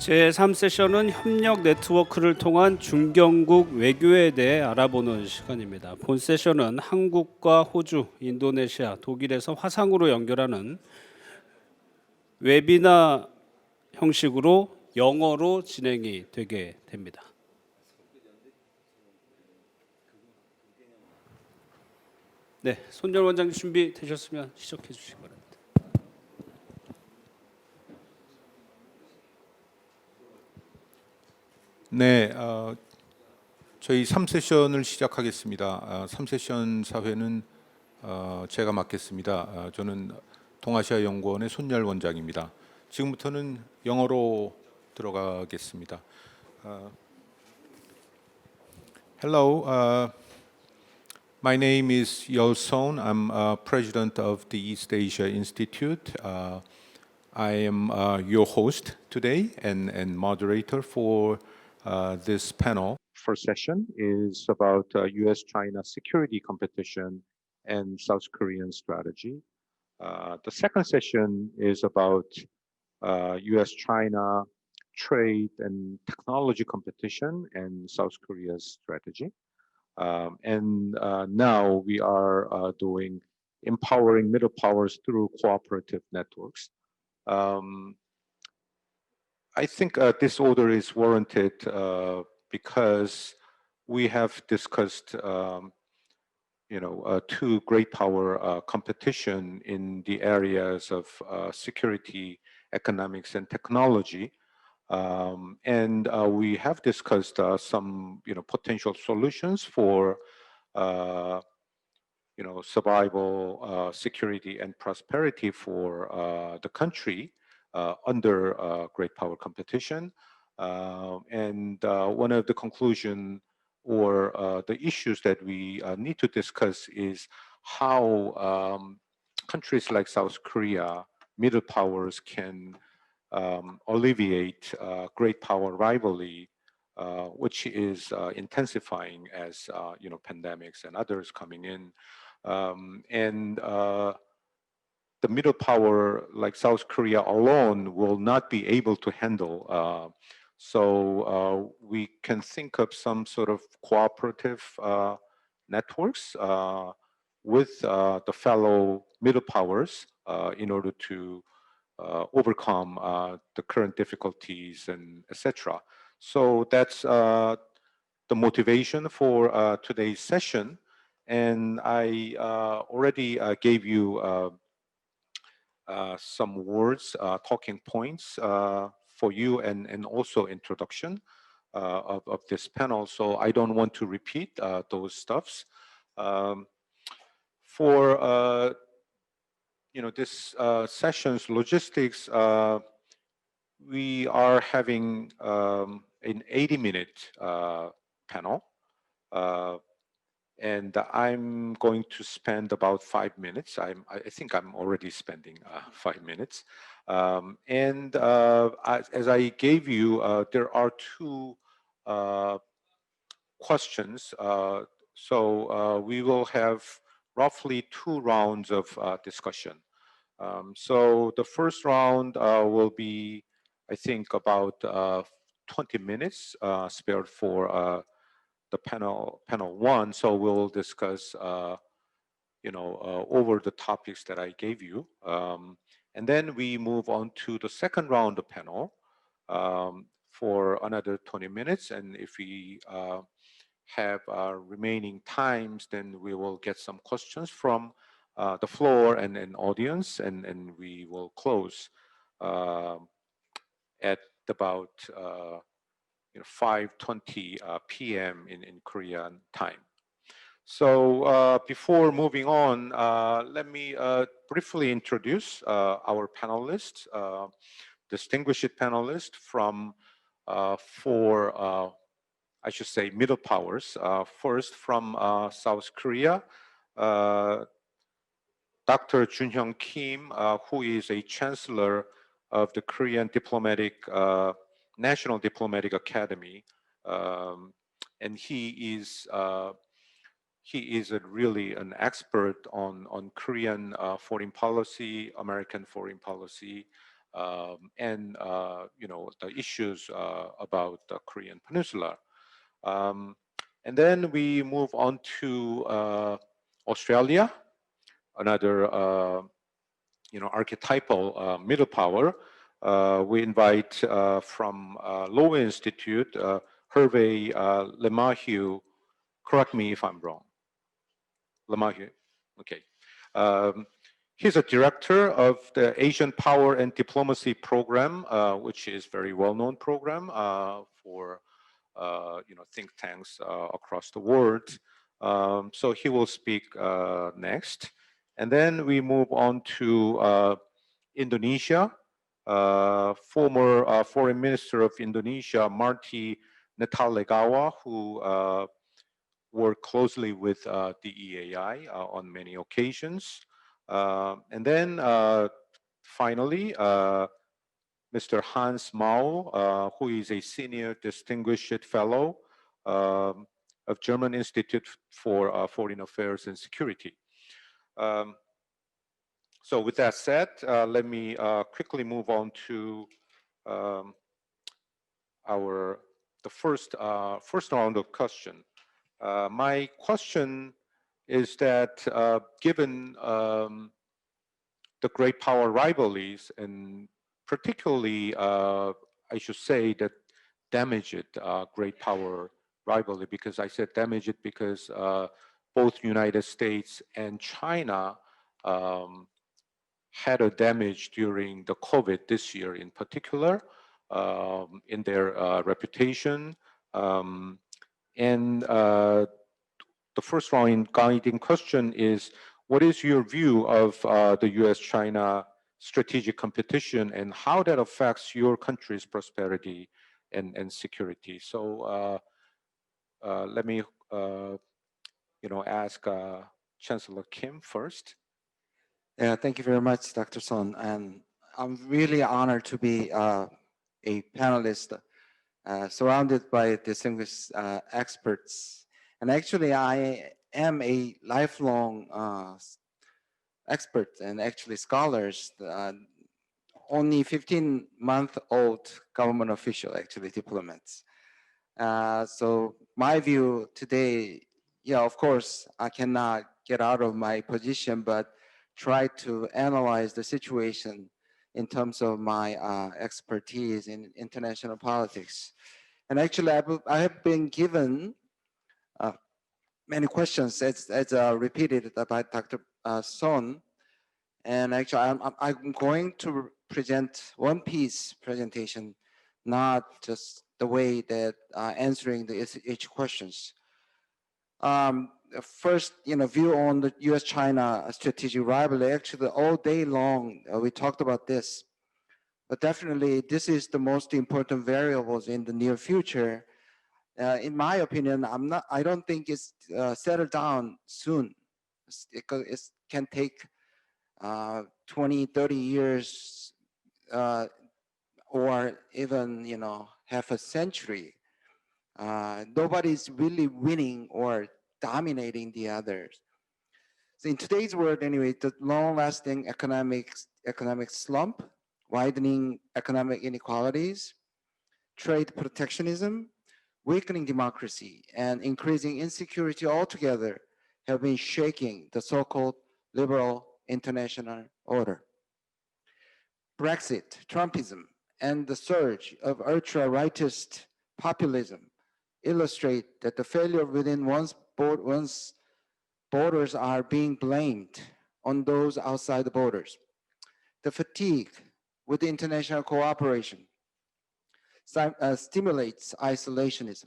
제3세션은 협력 네트워크를 통한 중견국 외교에 대해 알아보는 시간입니다. 본 세션은 한국과 호주, 인도네시아, 독일에서 화상으로 연결하는 웨비나 형식으로 영어로 진행이 되게 됩니다. 네, 손열 원장님 준비되셨으면 시작해 주시기 바랍니다. 네, 저희 3세션을 시작하겠습니다. 3세션 사회는 제가 맡겠습니다. 저는 동아시아연구원의 손열 원장입니다. 지금부터는 영어로 들어가겠습니다. Hello, my name is Sohn. I'm president of the East Asia Institute. I am your host today and moderator for this panel. First session is about U.S.-China security competition and South Korean strategy. The second session is about U.S.-China trade and technology competition and South Korea's strategy. Now we are doing empowering middle powers through cooperative networks. I think this order is warranted because we have discussed, two great power competition in the areas of security, economics, and technology. We have discussed some, potential solutions for, survival, security, and prosperity for the country under great power competition. One of the conclusion or the issues that we need to discuss is how countries like South Korea, middle powers, can alleviate great power rivalry, which is intensifying as pandemics and others coming in. The middle power like South Korea alone will not be able to handle. So we can think of some sort of cooperative networks with the fellow middle powers in order to overcome the current difficulties and etc. So that's the motivation for today's session. And I already gave you some words, talking points for you and also introduction of this panel. So I don't want to repeat those stuffs. For this session's logistics, we are having an 80-minute panel. And I'm going to spend about 5 minutes. I think I'm already spending 5 minutes. As I gave you, there are two questions. So we will have roughly 2 rounds of discussion. So the first round will be, I think, about 20 minutes spared for the panel 1. So we'll discuss, over the topics that I gave you. And then we move on to the second round of panel for another 20 minutes. And if we have remaining times, then we will get some questions from the floor and audience, and we will close at about 5:20 p.m. in Korean time. So before moving on, let me briefly introduce our panelists, distinguished panelists from 4, I should say, middle powers. First, from South Korea, Dr. Junhyung Kim, who is a chancellor of the Korean National Diplomatic Academy, and he is really an expert on Korean foreign policy, American foreign policy, and the issues about the Korean Peninsula. And then we move on to Australia, another archetypal middle power. We invite from Lowy Institute, Hervé Lemahieu. Correct me if I'm wrong. Lemahieu, okay. He's a director of the Asian Power and Diplomacy Program, which is very well-known program for think tanks across the world. So he will speak next. And then we move on to Indonesia. Former Foreign Minister of Indonesia, Marty Natalegawa, who worked closely with the EAI on many occasions. And then finally, Mr. Hans Mao, who is a senior distinguished fellow of German Institute for Foreign Affairs and Security. So with that said, let me quickly move on to the first round of question. My question is that given the great power rivalries, and particularly, I should say that damaged great power rivalry, because I said damage it because both United States and China had a damage during the COVID this year in particular, in their reputation. And the first round guiding question is, what is your view of the US-China strategic competition and how that affects your country's prosperity and security? So let me ask Chancellor Kim first. Yeah, thank you very much, Dr. Sohn. And I'm really honored to be a panelist surrounded by distinguished experts. And actually, I am a lifelong expert and actually scholars, only 15-month-old government official, actually diplomats. So my view today, yeah, of course, I cannot get out of my position, but try to analyze the situation in terms of my expertise in international politics. And actually, I have been given many questions as repeated by Dr. Sohn. And actually, I'm going to present one piece presentation, not just the way that answering each questions. First, view on the U.S.-China strategic rivalry. Actually, all day long we talked about this, but definitely this is the most important variables in the near future. In my opinion, I don't think it's settled down soon. It can take 20, 30 years, or even half a century. Nobody's really winning or dominating the others. So in today's world, anyway, the long-lasting economic slump, widening economic inequalities, trade protectionism, weakening democracy, and increasing insecurity altogether have been shaking the so-called liberal international order. Brexit, Trumpism, and the surge of ultra-rightist populism illustrate that the failure within one's borders are being blamed on those outside the borders. The fatigue with international cooperation stimulates isolationism,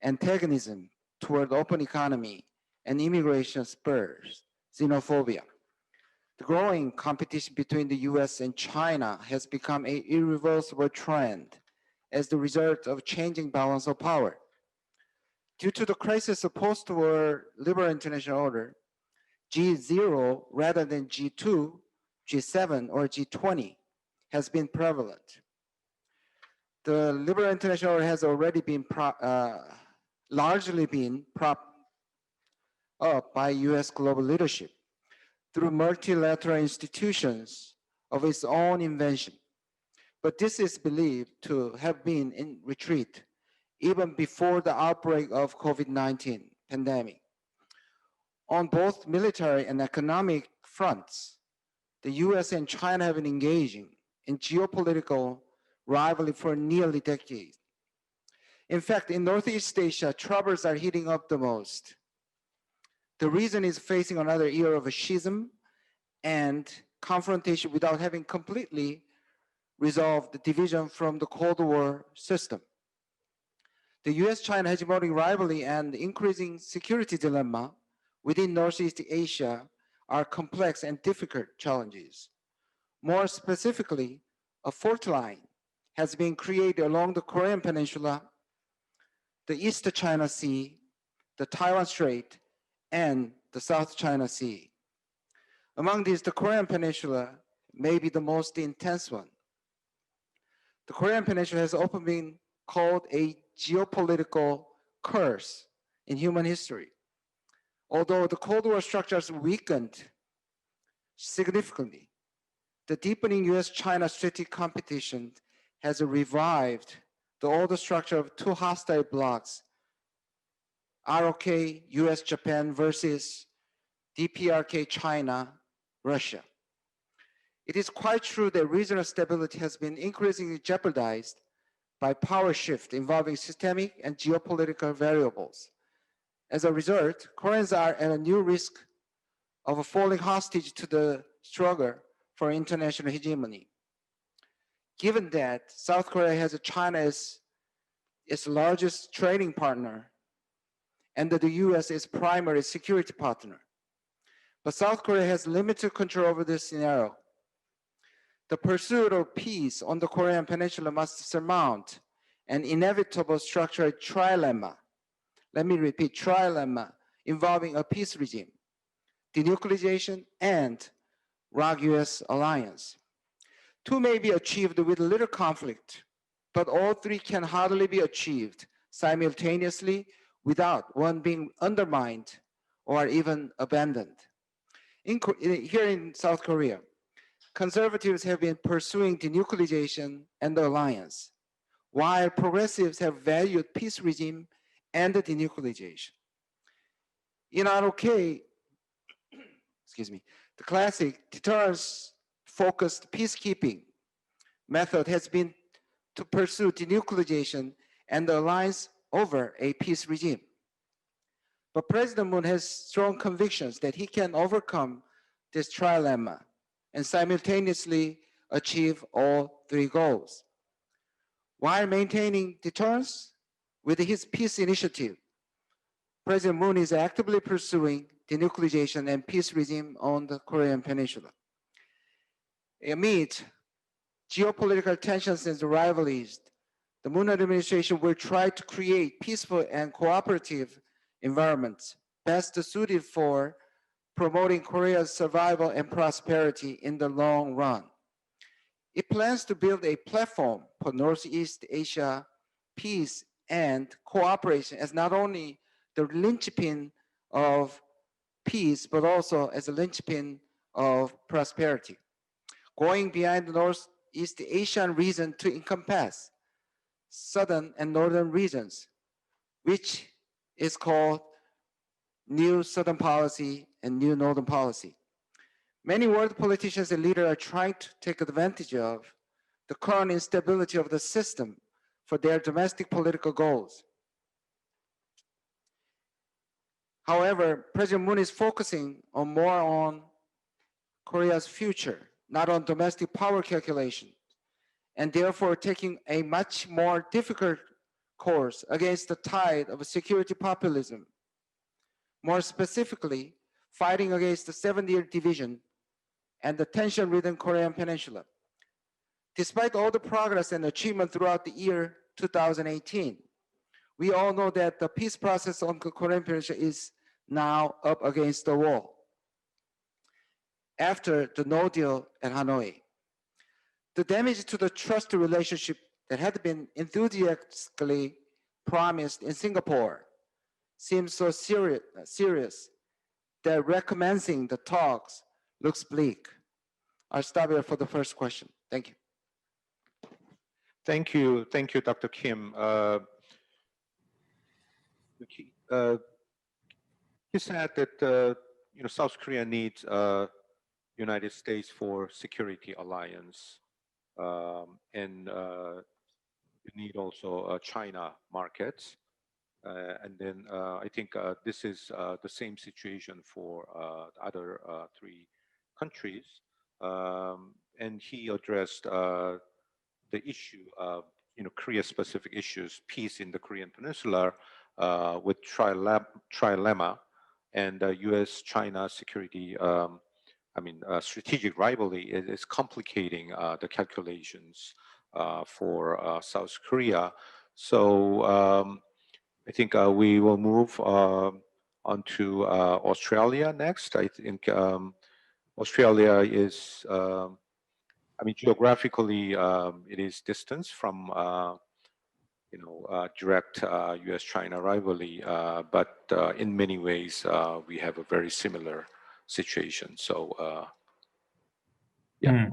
antagonism toward open economy, and immigration spurs xenophobia. The growing competition between the US and China has become an irreversible trend as the result of changing balance of power. Due to the crisis of post-war liberal international order, G0 rather than G2, G7, or G20 has been prevalent. The liberal international order has already been largely been propped up by US global leadership through multilateral institutions of its own invention. but this is believed to have been in retreat even before the outbreak of COVID-19 pandemic. On both military and economic fronts, the US and China have been engaging in geopolitical rivalry for nearly decades. In fact, in Northeast Asia, troubles are heating up the most. The region is facing another year of a schism and confrontation without having completely resolved the division from the Cold War system. The US-China hegemonic rivalry and increasing security dilemma within Northeast Asia are complex and difficult challenges. More specifically, a fault line has been created along the Korean Peninsula, the East China Sea, the Taiwan Strait, and the South China Sea. Among these, the Korean Peninsula may be the most intense one. The Korean Peninsula has often been called a geopolitical curse in human history. Although the Cold War structures weakened significantly, the deepening US-China strategic competition has revived the older structure of two hostile blocs, ROK, US-Japan versus DPRK, China, Russia. It is quite true that regional stability has been increasingly jeopardized by power shift involving systemic and geopolitical variables. As a result, Koreans are at a new risk of falling hostage to the struggle for international hegemony. Given that South Korea has China as its largest trading partner and that the US is primary security partner, but South Korea has limited control over this scenario. The pursuit of peace on the Korean Peninsula must surmount an inevitable structural trilemma. Let me repeat, trilemma involving a peace regime, denuclearization, and ROK-US alliance. Two may be achieved with little conflict, but all three can hardly be achieved simultaneously without one being undermined or even abandoned. Here in South Korea, conservatives have been pursuing denuclearization and the alliance, while progressives have valued peace regime and the denuclearization. In ROK, the classic deterrence-focused peacekeeping method has been to pursue denuclearization and the alliance over a peace regime. But President Moon has strong convictions that he can overcome this trilemma and simultaneously achieve all three goals. While maintaining deterrence with his peace initiative, President Moon is actively pursuing denuclearization and peace regime on the Korean Peninsula. Amid geopolitical tensions and rivalries, the Moon administration will try to create peaceful and cooperative environments best suited for promoting Korea's survival and prosperity in the long run. It plans to build a platform for Northeast Asia peace and cooperation as not only the linchpin of peace, but also as a linchpin of prosperity, going beyond the Northeast Asian region to encompass southern and northern regions, which is called New Southern Policy and New Northern Policy. Many world politicians and leaders are trying to take advantage of the current instability of the system for their domestic political goals. However, President Moon is focusing more on Korea's future, not on domestic power calculation, and therefore taking a much more difficult course against the tide of security populism. More specifically, fighting against the 70-year division and the tension-ridden Korean Peninsula. Despite all the progress and achievement throughout the year 2018, we all know that the peace process on the Korean Peninsula is now up against the wall. After the no deal at Hanoi, the damage to the trust relationship that had been enthusiastically promised in Singapore seems so serious that recommencing the talks looks bleak. I'll stop here for the first question. Thank you. Thank you, Dr. Kim. He said that South Korea needs United States for security alliance, and you need also China markets. And then I think this is the same situation for the other three countries. And he addressed the issue of Korea-specific issues, peace in the Korean Peninsula, with trilemma and U.S.-China security. Strategic rivalry is complicating the calculations for South Korea. So I think we will move on to Australia next. I think Australia is, geographically, it is distance from, direct U.S.-China rivalry, but in many ways, we have a very similar situation. So, yeah.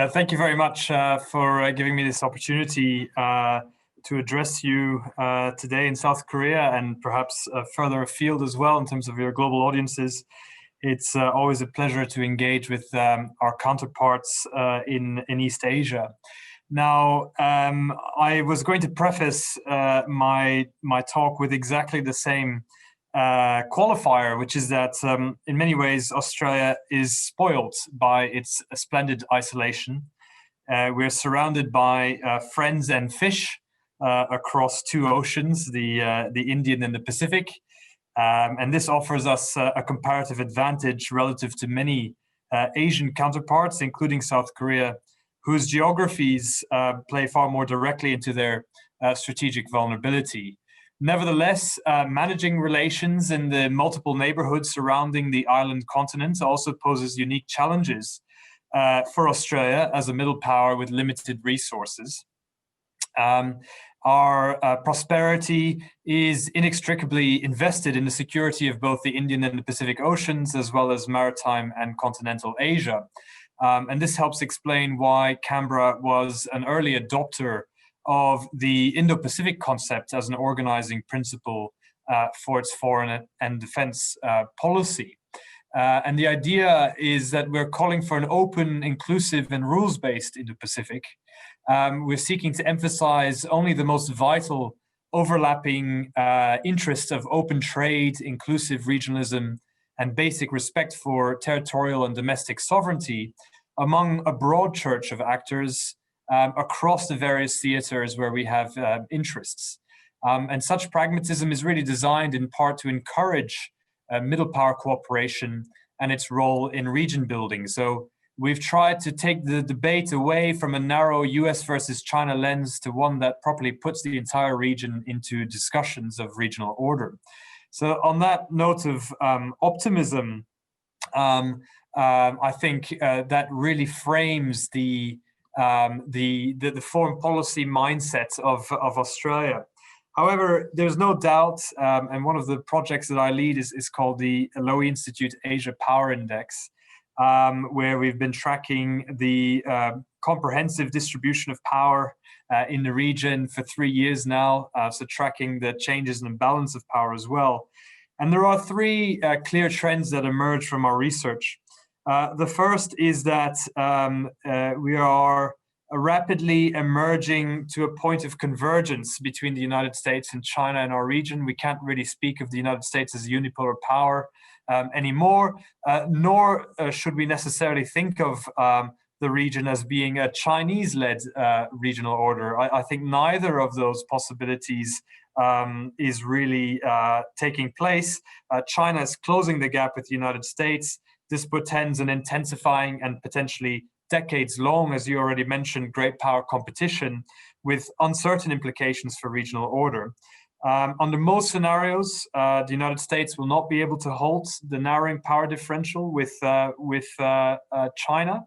Thank you very much for giving me this opportunity to address you today in South Korea, and perhaps further afield as well in terms of your global audiences. It's always a pleasure to engage with our counterparts in East Asia. Now, I was going to preface my talk with exactly the same qualifier, which is that in many ways Australia is spoiled by its splendid isolation. We're surrounded by friends and fish across two oceans, the Indian and the Pacific, and this offers us a comparative advantage relative to many Asian counterparts, including South Korea, whose geographies play far more directly into their strategic vulnerability. Nevertheless, managing relations in the multiple neighborhoods surrounding the island continent also poses unique challenges for Australia as a middle power with limited resources. Our prosperity is inextricably invested in the security of both the Indian and the Pacific Oceans, as well as maritime and continental Asia. And this helps explain why Canberra was an early adopter of the Indo-Pacific concept as an organizing principle for its foreign and defense policy. And the idea is that we're calling for an open, inclusive, and rules-based Indo-Pacific. We're seeking to emphasize only the most vital overlapping interests of open trade, inclusive regionalism, and basic respect for territorial and domestic sovereignty among a broad church of actors across the various theaters where we have interests. And such pragmatism is really designed in part to encourage middle power cooperation and its role in region building. So we've tried to take the debate away from a narrow US versus China lens to one that properly puts the entire region into discussions of regional order. So on that note of optimism, I think that really frames the foreign policy mindset of Australia. However, there's no doubt, and one of the projects that I lead is called the Lowy Institute Asia Power Index, where we've been tracking the comprehensive distribution of power in the region for 3 years now, so tracking the changes in the balance of power as well. And there are three clear trends that emerge from our research. The first is that we are rapidly emerging to a point of convergence between the United States and China in our region. We can't really speak of the United States as a unipolar power anymore, nor should we necessarily think of the region as being a Chinese-led regional order. I think neither of those possibilities is really taking place. China is closing the gap with the United States. This portends an intensifying and potentially decades-long, as you already mentioned, great power competition with uncertain implications for regional order. Under most scenarios, the United States will not be able to halt the narrowing power differential with China,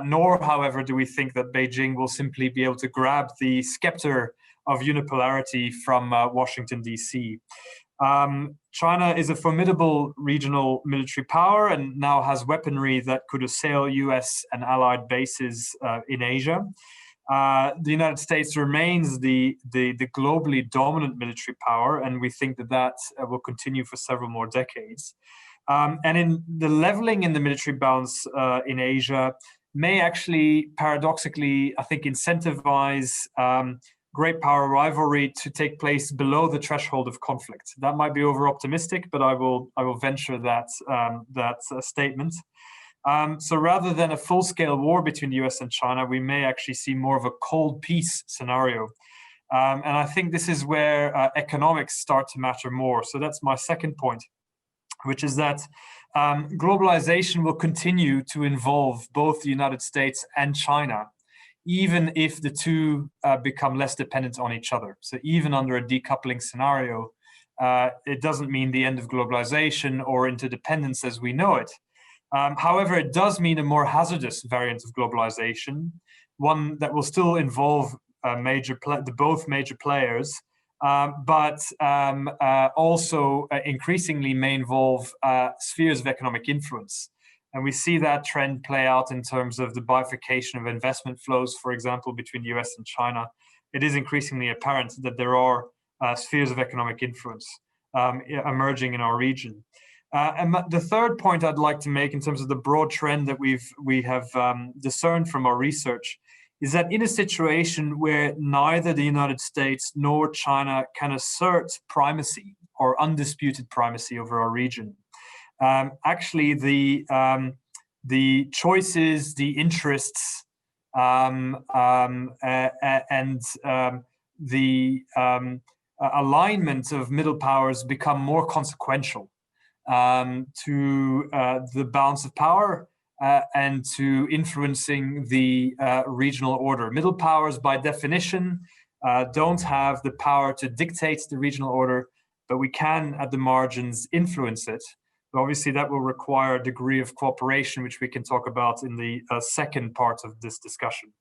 nor, however, do we think that Beijing will simply be able to grab the scepter of unipolarity from Washington, D.C. China is a formidable regional military power and now has weaponry that could assail US and allied bases in Asia. The United States remains the globally dominant military power, and we think that that will continue for several more decades. And in the leveling in the military balance in Asia may actually, paradoxically, I think, incentivize great power rivalry to take place below the threshold of conflict. That might be over-optimistic, but I will venture that statement. So rather than a full-scale war between the US and China, we may actually see more of a cold peace scenario. And I think this is where economics start to matter more. So that's my second point, which is that globalization will continue to involve both the United States and China, even if the two become less dependent on each other. So even under a decoupling scenario, it doesn't mean the end of globalization or interdependence as we know it. However, it does mean a more hazardous variant of globalization, one that will still involve both major players, but also increasingly may involve spheres of economic influence. And we see that trend play out in terms of the bifurcation of investment flows, for example, between the US and China. It is increasingly apparent that there are spheres of economic influence emerging in our region. And the third point I'd like to make in terms of the broad trend that we have discerned from our research is that in a situation where neither the United States nor China can assert primacy or undisputed primacy over our region, actually the choices, the interests, and the alignment of middle powers become more consequential to the balance of power and to influencing the regional order. Middle powers, by definition, don't have the power to dictate the regional order, but we can, at the margins, influence it. But obviously, that will require a degree of cooperation, which we can talk about in the second part of this discussion.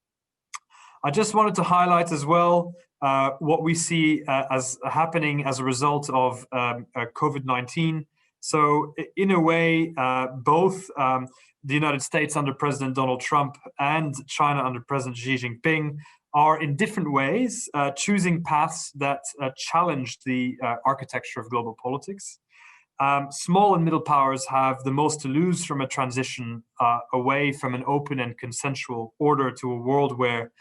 I just wanted to highlight as well what we see as happening as a result of COVID-19. So in a way, both the United States under President Donald Trump and China under President Xi Jinping are in different ways choosing paths that challenge the architecture of global politics. Small and middle powers have the most to lose from a transition away from an open and consensual order to a world where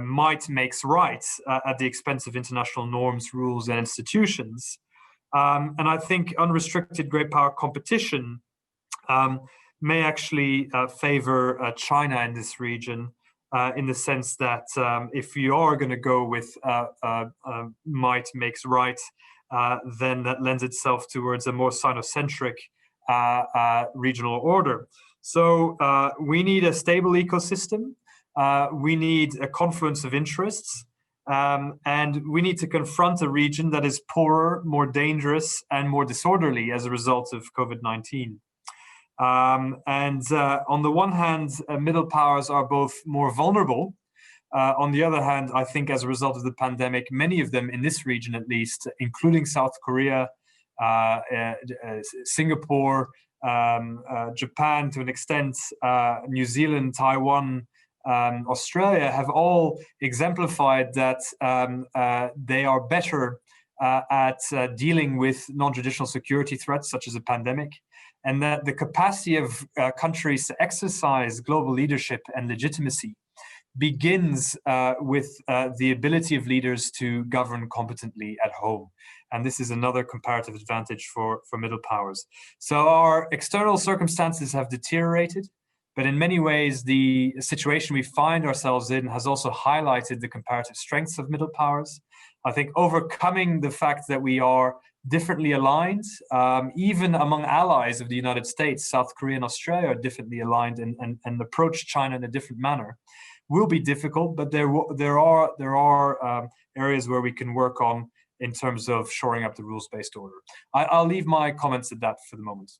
might makes right at the expense of international norms, rules, and institutions. And I think unrestricted great power competition may actually favor China in this region, in the sense that if you are going to go with might makes right, then that lends itself towards a more Sinocentric regional order. So we need a stable ecosystem. We need a confluence of interests. And we need to confront a region that is poorer, more dangerous, and more disorderly as a result of COVID-19. And on the one hand, middle powers are both more vulnerable. On the other hand, I think as a result of the pandemic, many of them in this region at least, including South Korea, Singapore, Japan to an extent, New Zealand, Taiwan, Australia, have all exemplified that they are better at dealing with non-traditional security threats such as a pandemic, and that the capacity of countries to exercise global leadership and legitimacy begins with the ability of leaders to govern competently at home. And this is another comparative advantage for middle powers. So our external circumstances have deteriorated, but in many ways, the situation we find ourselves in has also highlighted the comparative strengths of middle powers. I think overcoming the fact that we are differently aligned, even among allies of the United States, South Korea and Australia are differently aligned and approach China in a different manner, will be difficult, but there are areas where we can work on in terms of shoring up the rules-based order. I'll leave my comments at that for the moment.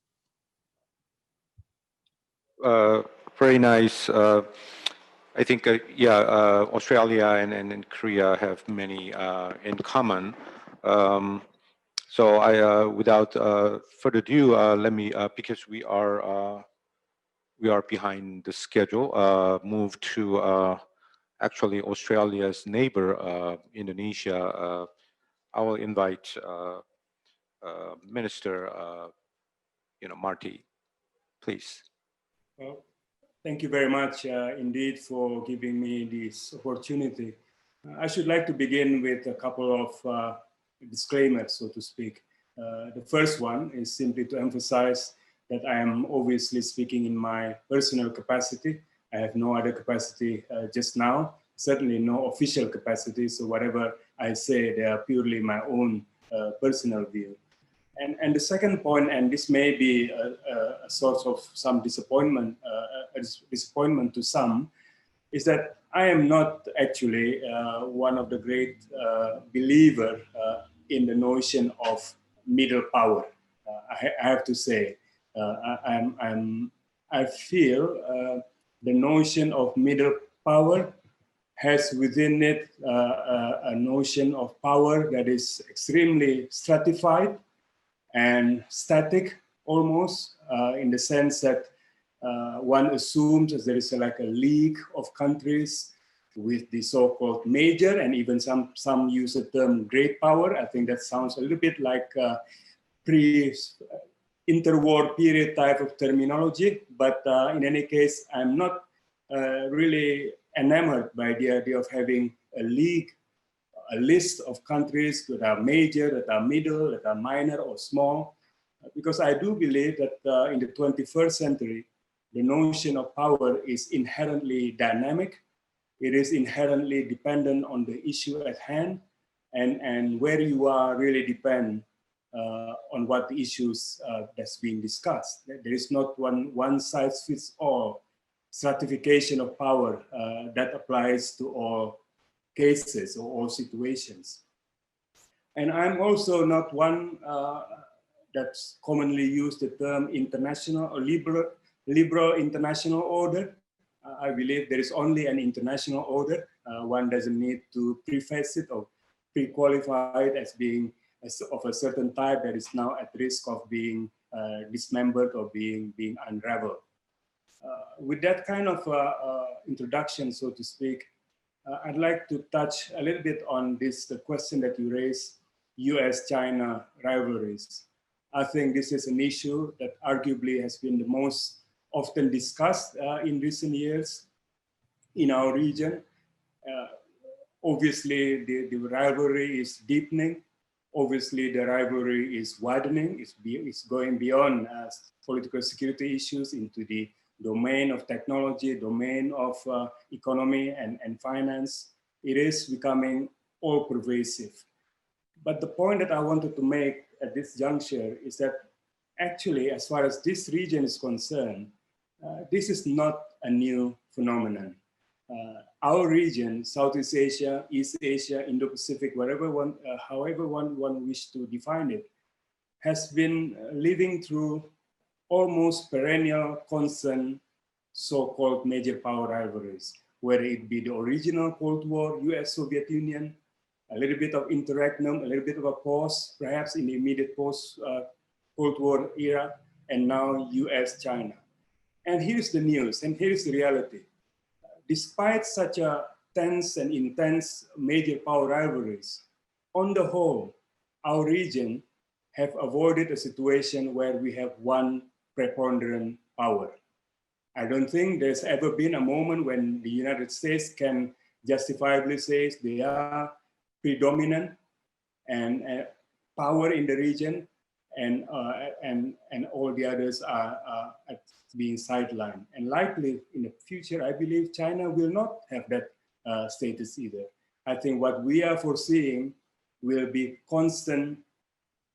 Very nice. I think, Australia and Korea have many in common. So without further ado, let me, because we are behind the schedule, move to actually Australia's neighbor, Indonesia. I will invite Minister, Marty, please. Well, thank you very much indeed for giving me this opportunity. I should like to begin with a couple of disclaimers, so to speak. The first one is simply to emphasize that I am obviously speaking in my personal capacity. I have no other capacity just now, certainly no official capacity. So whatever I say, they are purely my own personal view. And the second point, and this may be a source of some disappointment, disappointment to some, is that I am not actually one of the great believer in the notion of middle power. I have to say, I feel the notion of middle power has within it a notion of power that is extremely stratified and static almost, in the sense that one assumes that there is like a league of countries with the so-called major, and even some use the term great power. I think that sounds a little bit like pre-interwar period type of terminology, but in any case, I'm not really enamored by the idea of having a league, a list of countries that are major, that are middle, that are minor or small, because I do believe that in the 21st century, the notion of power is inherently dynamic. It is inherently dependent on the issue at hand, and where you are really depend on what the issues that's being discussed. There is not one size fits all stratification of power that applies to all cases or all situations. And I'm also not one that's commonly used the term international or liberal international order. I believe there is only an international order. One doesn't need to preface it or pre-qualify it as being of a certain type that is now at risk of being dismembered or being unraveled. With that kind of introduction, so to speak, I'd like to touch a little bit on the question that you raised, US-China rivalries. I think this is an issue that arguably has been the most often discussed in recent years in our region. Obviously, the rivalry is deepening. Obviously, the rivalry is widening. It's going beyond political security issues into the domain of technology, domain of economy and finance. It is becoming all pervasive. But the point that I wanted to make at this juncture is that actually, as far as this region is concerned, this is not a new phenomenon. Our region, Southeast Asia, East Asia, Indo-Pacific, however one wish to define it, has been living through almost perennial, constant, so-called major power rivalries, whether it be the original Cold War, US-Soviet Union, a little bit of interregnum, a little bit of a pause, perhaps in the immediate post-Cold War era, and now US-China. And here's the news, and here's the reality. Despite such a tense and intense major power rivalries, on the whole, our region have avoided a situation where we have one preponderant power. I don't think there's ever been a moment when the United States can justifiably say they are predominant and power in the region, and all the others are being sidelined. And likely in the future, I believe China will not have that status either. I think what we are foreseeing will be constant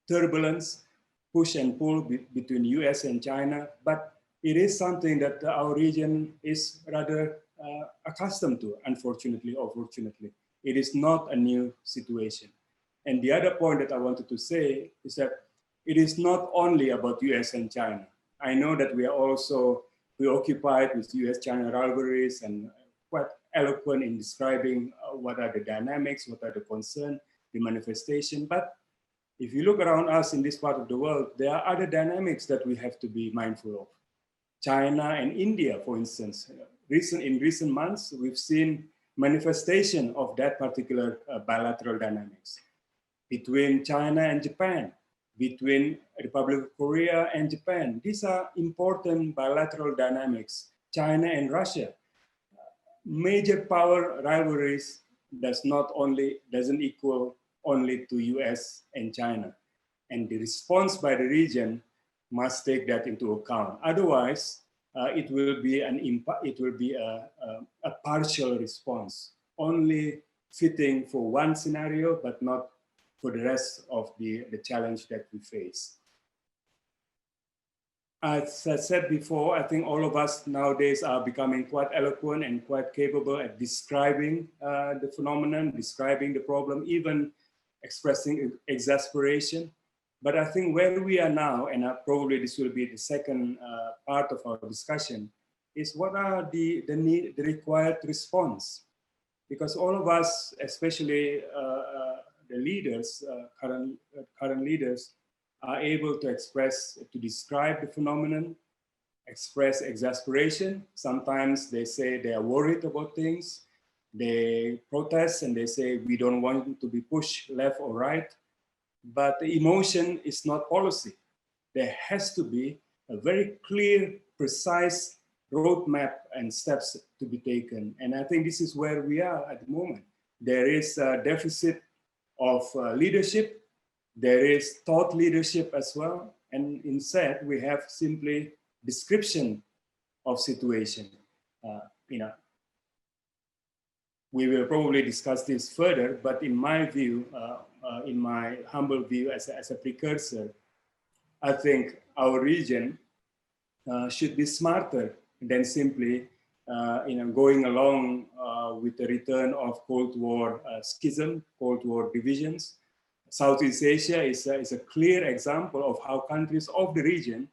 turbulence, push and pull between US and China, but it is something that our region is rather accustomed to, unfortunately or fortunately. It is not a new situation. And the other point that I wanted to say is that it is not only about US and China. I know that we are also preoccupied with US-China rivalries and quite eloquent in describing what are the dynamics, what are the concerns, the manifestation, but if you look around us in this part of the world, there are other dynamics that we have to be mindful of. China and India, for instance, in recent months, we've seen manifestation of that particular bilateral dynamics between China and Japan, between Republic of Korea and Japan. These are important bilateral dynamics. China and Russia. Major power rivalries doesn't equal only to US and China. And the response by the region must take that into account. Otherwise, it will be a partial response, only fitting for one scenario, but not for the rest of the challenge that we face. As I said before, I think all of us nowadays are becoming quite eloquent and quite capable at describing the phenomenon, describing the problem, even expressing exasperation. But I think where we are now, and probably this will be the second part of our discussion, is what are the required response? Because all of us, especially the leaders, current leaders, are able to describe the phenomenon, express exasperation. Sometimes they say they are worried about things. They protest and they say, we don't want to be pushed left or right. But the emotion is not policy. There has to be a very clear, precise roadmap and steps to be taken. And I think this is where we are at the moment. There is a deficit of leadership. There is thought leadership as well. And instead, we have simply description of situation. We will probably discuss this further, but in my view, in my humble view as a precursor, I think our region should be smarter than simply going along with the return of Cold War schism, Cold War divisions. Southeast Asia is a clear example of how countries of the region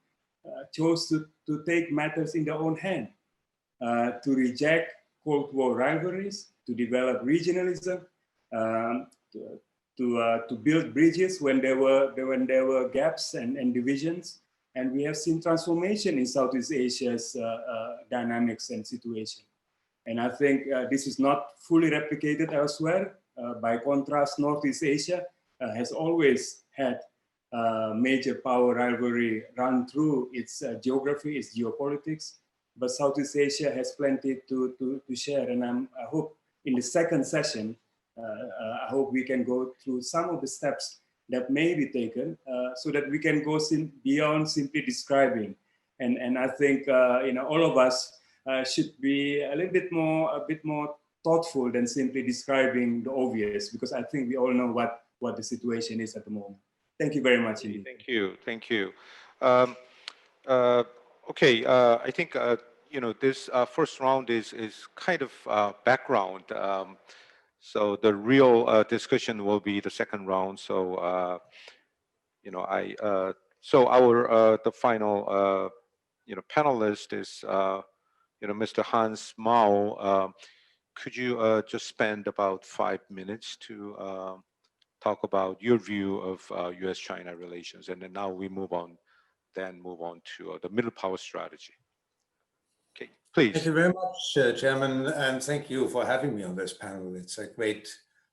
chose to take matters in their own hand, to reject Cold War rivalries, to develop regionalism, to build bridges when there were gaps and divisions. And we have seen transformation in Southeast Asia's dynamics and situation. And I think this is not fully replicated elsewhere. By contrast, Northeast Asia has always had major power rivalry run through its geography, its geopolitics. But Southeast Asia has plenty to share. And I hope in the second session, I hope we can go through some of the steps that may be taken so that we can go beyond simply describing. And I think all of us should be a bit more thoughtful than simply describing the obvious, because I think we all know what the situation is at the moment. Thank you very much indeed. Thank you. Okay, I think this first round is kind of background. So the real discussion will be the second round. So so our the final panelist is Mr. Hans Mao. Could you just spend about 5 minutes to talk about your view of U.S.-China relations, and then now we move on to the middle power strategy. Okay, please. Thank you very much, Chairman, and thank you for having me on this panel. It's a great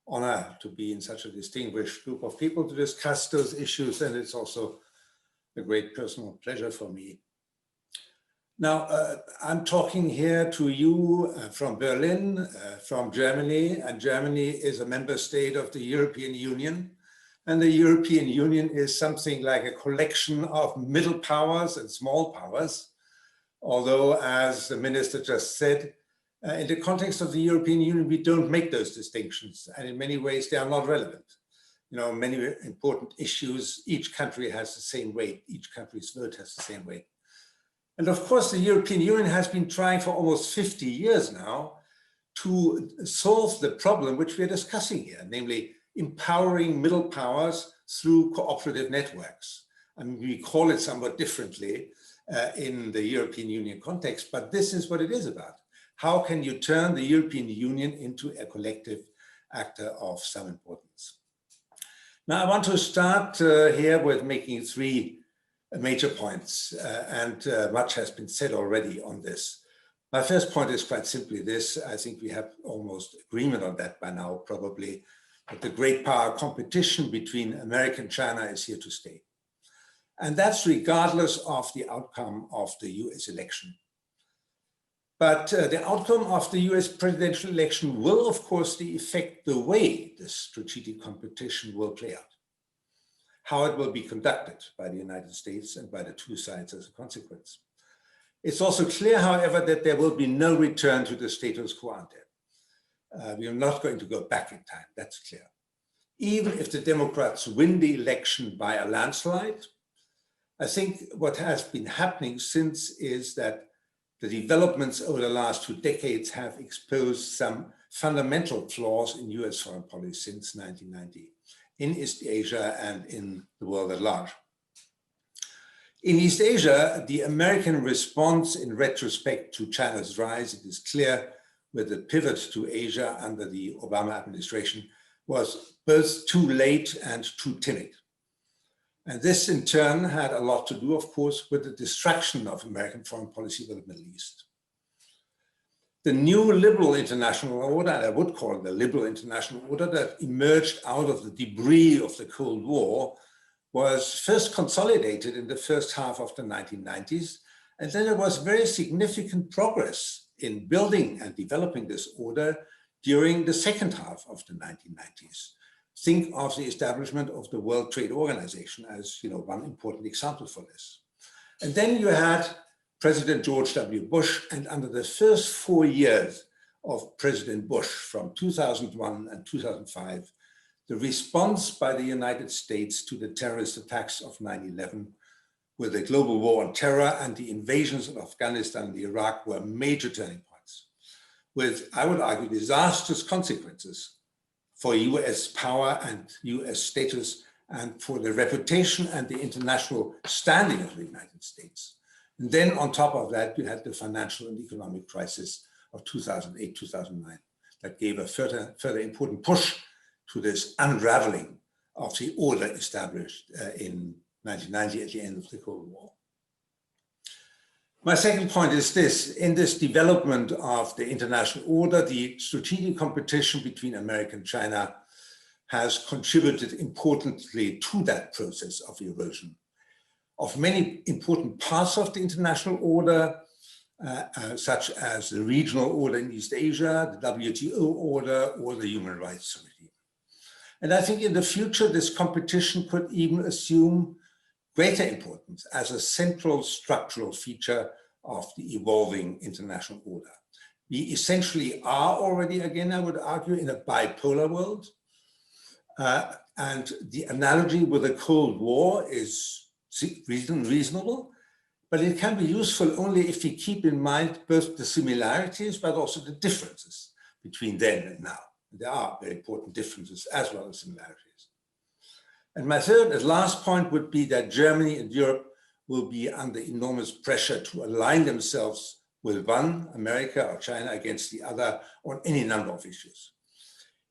honor to be in such a distinguished group of people to discuss those issues, and it's also a great personal pleasure for me. Now, I'm talking here to you from Berlin, from Germany, and Germany is a member state of the European Union. And the European Union is something like a collection of middle powers and small powers. Although, as the minister just said, in the context of the European Union, we don't make those distinctions. And in many ways, they are not relevant. Many important issues, each country has the same weight. Each country's vote has the same weight. And of course, the European Union has been trying for almost 50 years now to solve the problem which we're discussing here, namely empowering middle powers through cooperative networks. I mean, we call it somewhat differently in the European Union context, but this is what it is about. How can you turn the European Union into a collective actor of some importance? Now, I want to start here with making three major points, and much has been said already on this. My first point is quite simply this. I think we have almost agreement on that by now, probably, that the great power competition between America and China is here to stay. And that's regardless of the outcome of the US election. But the outcome of the US presidential election will, of course, affect the way this strategic competition will play out, how it will be conducted by the United States and by the two sides as a consequence. It's also clear, however, that there will be no return to the status quo ante. We are not going to go back in time, that's clear. Even if the Democrats win the election by a landslide, I think what has been happening since is that the developments over the last 2 decades have exposed some fundamental flaws in US foreign policy since 1990, in East Asia and in the world at large. In East Asia, the American response in retrospect to China's rise, it is clear, with the pivot to Asia under the Obama administration, was both too late and too timid. And this in turn had a lot to do, of course, with the distraction of American foreign policy with the Middle East. The new liberal international order, and I would call it the liberal international order, that emerged out of the debris of the Cold War, was first consolidated in the first half of the 1990s, and then there was very significant progress in building and developing this order during the second half of the 1990s. Think of the establishment of the World Trade Organization as one important example for this. And then you had President George W. Bush, and under the first 4 years of President Bush from 2001 and 2005, the response by the United States to the terrorist attacks of 9/11, with the global war on terror and the invasions of Afghanistan and Iraq, were major turning points, with, I would argue, disastrous consequences for US power and US status and for the reputation and the international standing of the United States. And then on top of that, you had the financial and economic crisis of 2008, 2009, that gave a further important push to this unraveling of the order established in 1990 at the end of the Cold War. My second point is this: in this development of the international order, the strategic competition between America and China has contributed importantly to that process of erosion of many important parts of the international order, such as the regional order in East Asia, the WTO order, or the human rights regime. And I think in the future, this competition could even assume greater importance as a central structural feature of the evolving international order. We essentially are already, again, I would argue, in a bipolar world. And the analogy with the Cold War is reasonable, but it can be useful only if we keep in mind both the similarities, but also the differences between then and now. There are very important differences as well as similarities. And my third and last point would be that Germany and Europe will be under enormous pressure to align themselves with one, America or China, against the other on any number of issues.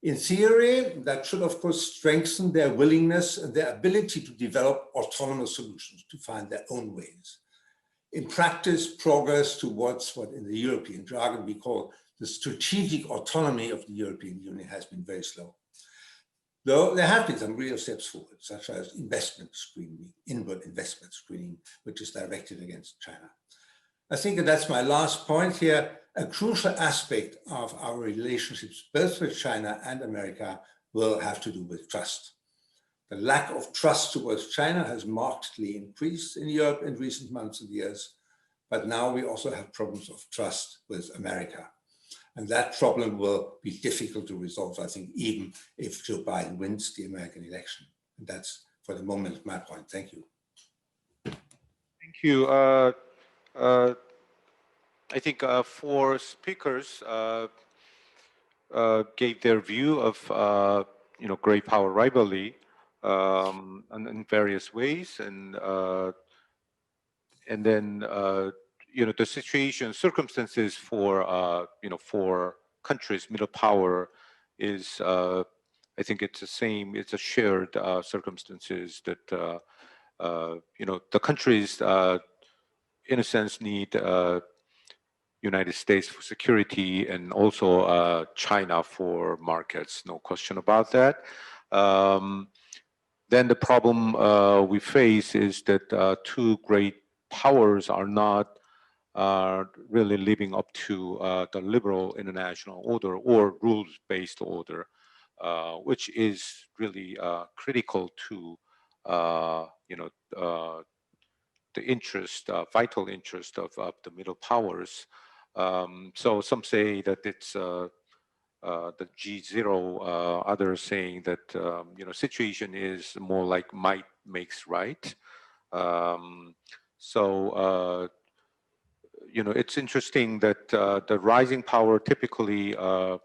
In theory, that should, of course, strengthen their willingness and their ability to develop autonomous solutions, to find their own ways. In practice, progress towards what in the European jargon we call the strategic autonomy of the European Union has been very slow. Though there have been some real steps forward, such as investment screening, inward investment screening, which is directed against China. I think that's my last point here. A crucial aspect of our relationships, both with China and America, will have to do with trust. The lack of trust towards China has markedly increased in Europe in recent months and years, but now we also have problems of trust with America. And that problem will be difficult to resolve, I think, even if Joe Biden wins the American election. And that's, for the moment, my point. Thank you. Thank you. I think 4 speakers gave their view of great power rivalry in various ways, and then the situation, circumstances for for countries, middle power is I think it's the same, it's a shared circumstances that, the countries, in a sense, need United States for security and also China for markets, no question about that. Then the problem we face is that two great powers are not really living up to the liberal international order or rules-based order, which is really critical to the interest, vital interest of the middle powers. So some say that it's the G0, others saying that situation is more like might makes right. It's interesting that the rising power typically are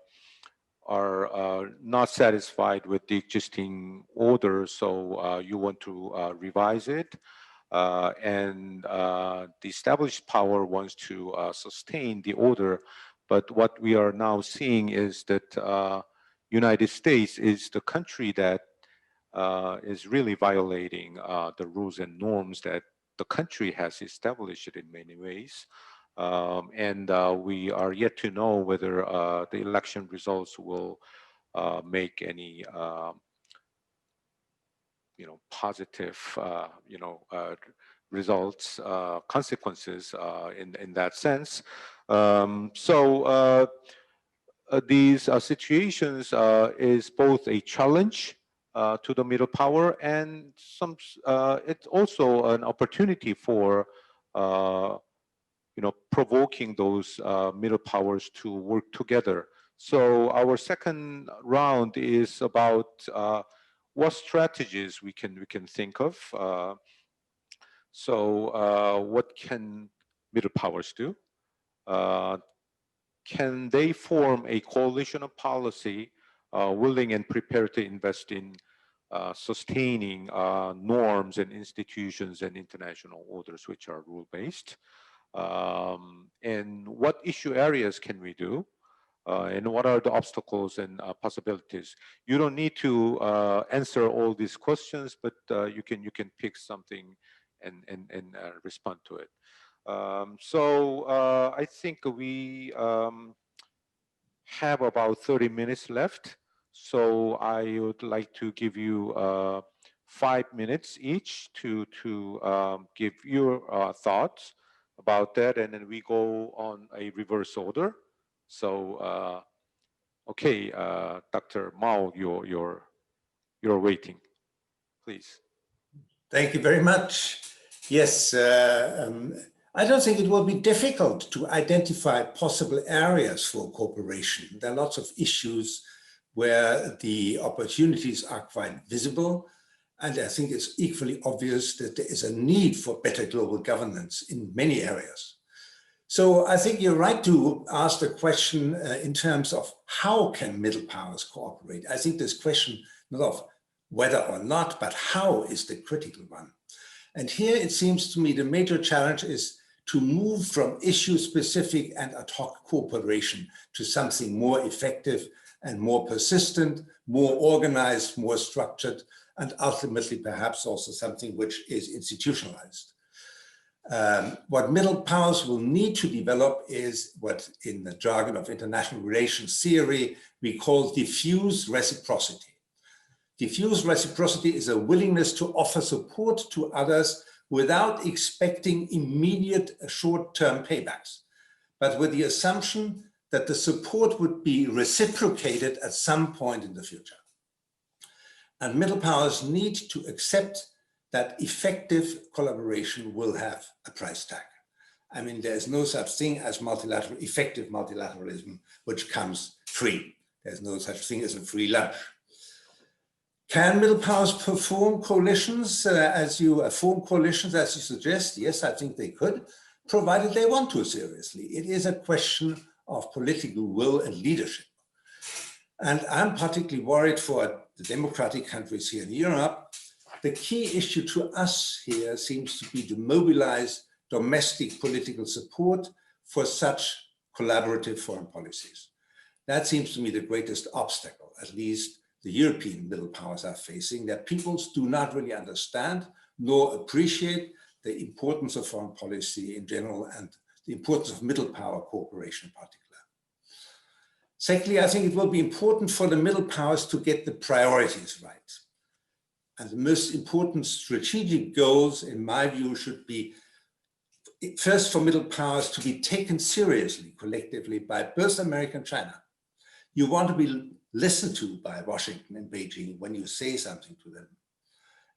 not satisfied with the existing order, so you want to revise it. And the established power wants to sustain the order. But what we are now seeing is that United States is the country that is really violating the rules and norms that the country has established in many ways. And we are yet to know whether the election results will make any positive, results, consequences in that sense. These situations is both a challenge to the middle power and it's also an opportunity for provoking those middle powers to work together. So our second round is about what strategies we can think of. What can middle powers do? Can they form a coalition of policy willing and prepared to invest in sustaining norms and institutions and international orders which are rule-based? And what issue areas can we do? And what are the obstacles and possibilities? You don't need to answer all these questions, but you can pick something and respond to it. I think we have about 30 minutes left. So I would like to give you 5 minutes each to give your thoughts about that, and then we go on a reverse order. So, okay, Dr. Mao, you're waiting, please. Thank you very much. Yes, I don't think it will be difficult to identify possible areas for cooperation. There are lots of issues where the opportunities are quite visible. And I think it's equally obvious that there is a need for better global governance in many areas. So I think you're right to ask the question in terms of how can middle powers cooperate? I think this question, not of whether or not, but how is the critical one. And here it seems to me the major challenge is to move from issue-specific and ad hoc cooperation to something more effective and more persistent, more organized, more structured, and ultimately perhaps also something which is institutionalized. What middle powers will need to develop is what in the jargon of international relations theory we call diffuse reciprocity. Diffuse reciprocity is a willingness to offer support to others without expecting immediate short-term paybacks, but with the assumption that the support would be reciprocated at some point in the future. And middle powers need to accept that effective collaboration will have a price tag. I mean, there's no such thing as effective multilateralism, which comes free. There's no such thing as a free lunch. Can middle powers perform coalitions form coalitions as you suggest? Yes, I think they could, provided they want to seriously. It is a question of political will and leadership. And I'm particularly worried for the democratic countries here in Europe. The key issue to us here seems to be to mobilize domestic political support for such collaborative foreign policies. That seems to me the greatest obstacle, at least the European middle powers are facing, that peoples do not really understand nor appreciate the importance of foreign policy in general and the importance of middle power cooperation in particular. Secondly, I think it will be important for the middle powers to get the priorities right. And the most important strategic goals, in my view, should be first for middle powers to be taken seriously collectively by both America and China. You want to be listened to by Washington and Beijing when you say something to them.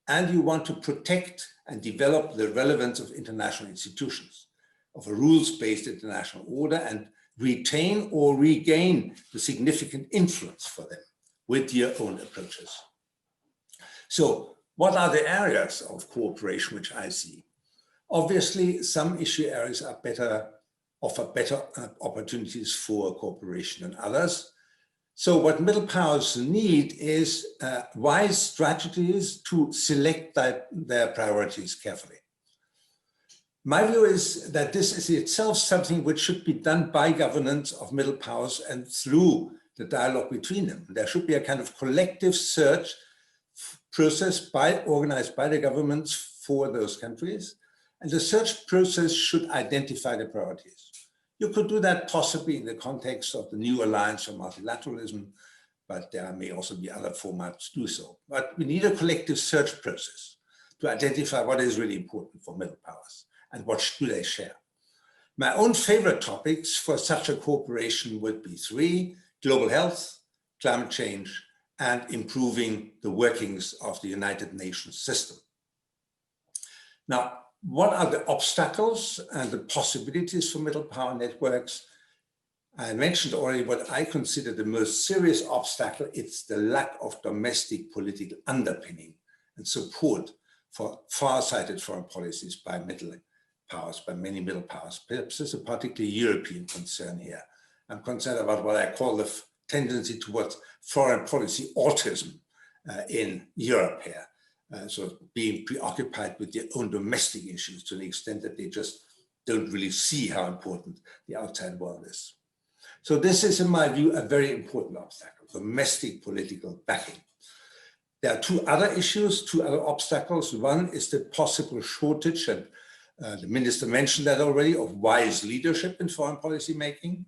And you want to protect and develop the relevance of international institutions, of a rules-based international order, and retain or regain the significant influence for them with your own approaches. So what are the areas of cooperation which I see? Obviously, some issue areas are offer better opportunities for cooperation than others. So what middle powers need is wise strategies to select their priorities carefully. My view is that this is itself something which should be done by governments of middle powers and through the dialogue between them. There should be a kind of collective search process organized by the governments for those countries. And the search process should identify the priorities. You could do that possibly in the context of the new Alliance for Multilateralism, but there may also be other formats to do so. But we need a collective search process to identify what is really important for middle powers and what do they share. My own favorite topics for such a cooperation would be three: global health, climate change, and improving the workings of the United Nations system. Now, what are the obstacles and the possibilities for middle power networks? I mentioned already what I consider the most serious obstacle. It's the lack of domestic political underpinning and support for far-sighted foreign policies by middle powers, by many middle powers. Perhaps this is a particularly European concern here. I'm concerned about what I call the tendency towards foreign policy autism in Europe here. Sort of being preoccupied with their own domestic issues to the extent that they just don't really see how important the outside world is. So this is, in my view, a very important obstacle, domestic political backing. There are two other issues, two other obstacles. One is the possible shortage, and the minister mentioned that already, of wise leadership in foreign policy making.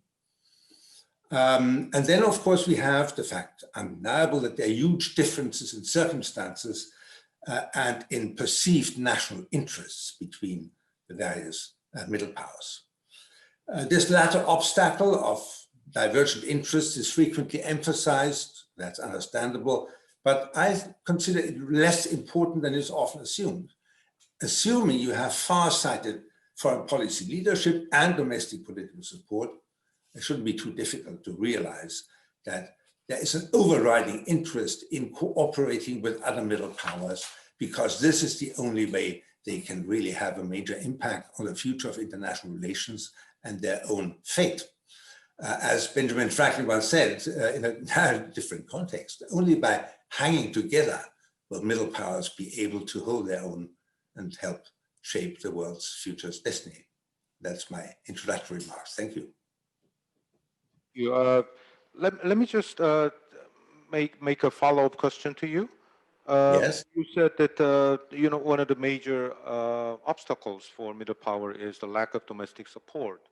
And then, of course, we have the fact, undeniable, that there are huge differences in circumstances and in perceived national interests between the various middle powers. This latter obstacle of divergent interests is frequently emphasized. That's understandable, but I consider it less important than is often assumed. Assuming you have far-sighted foreign policy leadership and domestic political support, it shouldn't be too difficult to realize that there is an overriding interest in cooperating with other middle powers, because this is the only way they can really have a major impact on the future of international relations and their own fate. As Benjamin Franklin once said, in a entirely different context, only by hanging together will middle powers be able to hold their own and help shape the world's future's destiny. That's my introductory remarks. Thank you. Let me just make a follow-up question to you. Yes. You said that one of the major obstacles for middle power is the lack of domestic support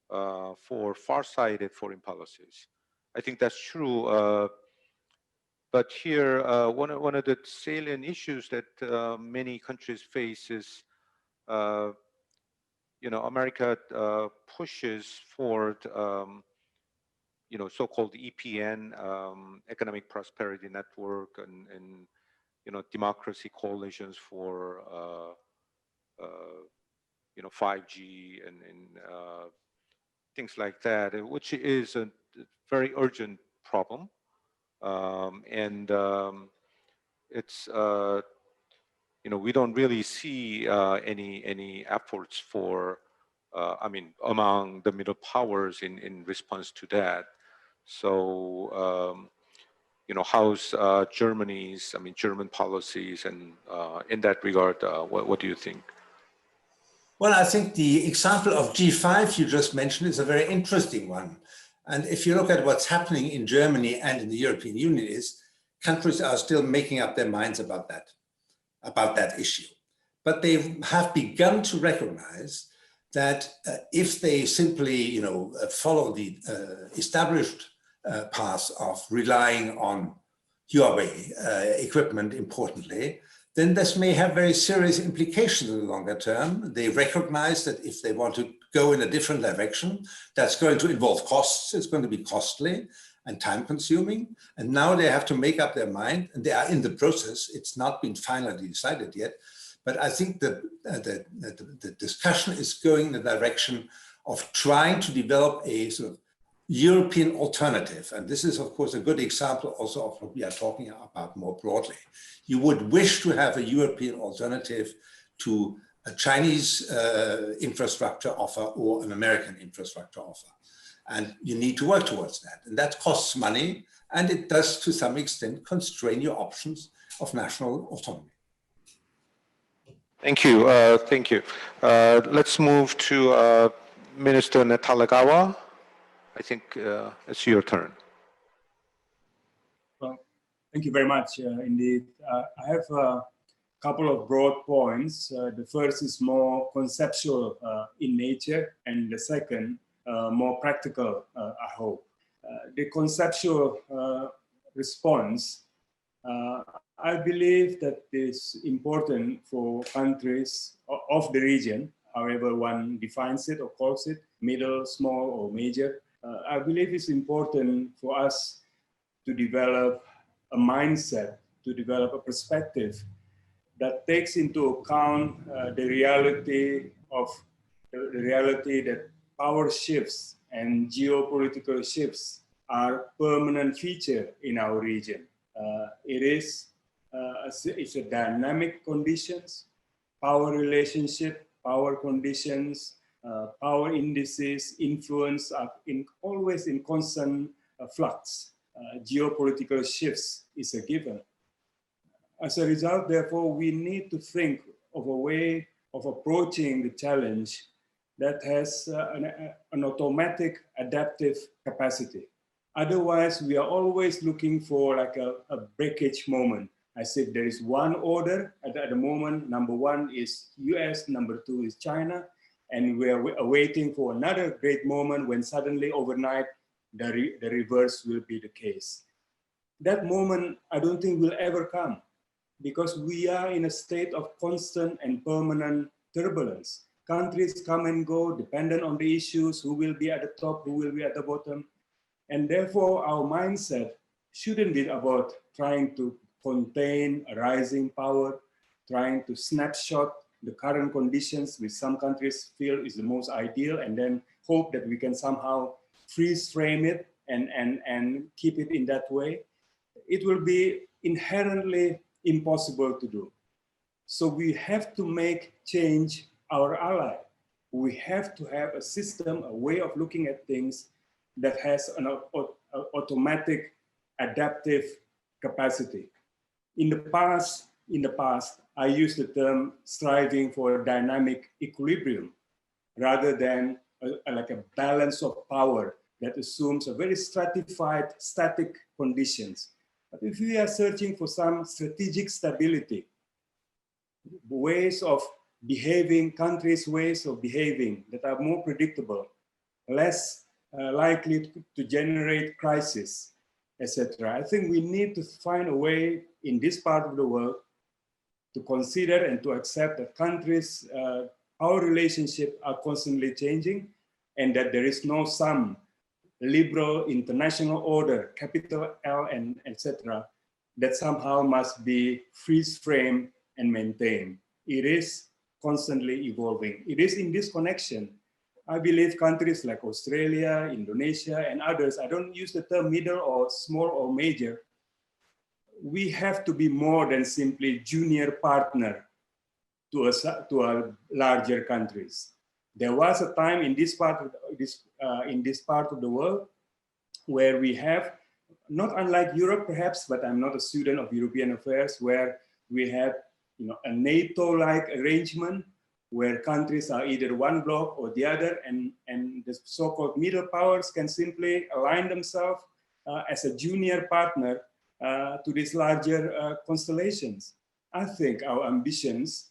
for far-sighted foreign policies. I think that's true. But here, one of the salient issues that many countries face is, America pushes for so-called EPN, Economic Prosperity Network, and democracy coalitions for 5G and things like that, which is a very urgent problem. It's we don't really see any efforts for among the middle powers in response to that. So how's German policies, and in that regard, what do you think? Well, I think the example of G5 you just mentioned is a very interesting one. And if you look at what's happening in Germany and in the European Union, is countries are still making up their minds about that issue. But they have begun to recognize that if they simply, follow the established path of relying on Huawei equipment importantly, then this may have very serious implications in the longer term. They recognize that if they want to go in a different direction, that's going to involve costs, it's going to be costly and time consuming. And now they have to make up their mind, and they are in the process. It's not been finally decided yet. But I think the discussion is going in the direction of trying to develop a sort of European alternative. And this is, of course, a good example also of what we are talking about more broadly. You would wish to have a European alternative to a Chinese infrastructure offer or an American infrastructure offer. And you need to work towards that. And that costs money, and it does, to some extent, constrain your options of national autonomy. Thank you. Thank you. Let's move to Minister Netalagawa. I think it's your turn. Well, thank you very much. Indeed, I have a couple of broad points. The first is more conceptual in nature, and the second more practical, I hope. The conceptual response, I believe that it's important for countries of the region, however one defines it or calls it, middle, small, or major. I believe it's important for us to develop a mindset, to develop a perspective that takes into account the reality that power shifts and geopolitical shifts are permanent feature in our region. It's a dynamic conditions, power relationship, power conditions, power indices, influence are always in constant flux. Geopolitical shifts is a given. As a result, therefore, we need to think of a way of approaching the challenge that has an automatic adaptive capacity. Otherwise, we are always looking for like a breakage moment. I said there is one order at the moment. Number one is US, number two is China. And we are awaiting for another great moment when suddenly overnight, the reverse will be the case. That moment, I don't think will ever come because we are in a state of constant and permanent turbulence. Countries come and go dependent on the issues, who will be at the top, who will be at the bottom. And therefore, our mindset shouldn't be about trying to contain a rising power, trying to snapshot the current conditions which some countries feel is the most ideal and then hope that we can somehow freeze frame it and keep it in that way. It will be inherently impossible to do. So we have to make change our ally. We have to have a system, a way of looking at things that has an automatic adaptive capacity. In the past, I used the term striving for a dynamic equilibrium rather than like a balance of power that assumes a very stratified, static conditions. But if we are searching for some strategic stability, ways of behaving, countries' ways of behaving that are more predictable, less likely to generate crisis, etc. I think we need to find a way in this part of the world to consider and to accept that countries, our relationships are constantly changing and that there is no some liberal international order, capital L and etc., that somehow must be freeze framed and maintained. It is constantly evolving. It is in this connection. I believe countries like Australia, Indonesia, and others, I don't use the term middle or small or major. We have to be more than simply junior partner to our larger countries. There was a time in this part of the world where we have, not unlike Europe perhaps, but I'm not a student of European affairs, where we have a NATO-like arrangement where countries are either one bloc or the other, and the so-called middle powers can simply align themselves as a junior partner to these larger constellations. I think our ambitions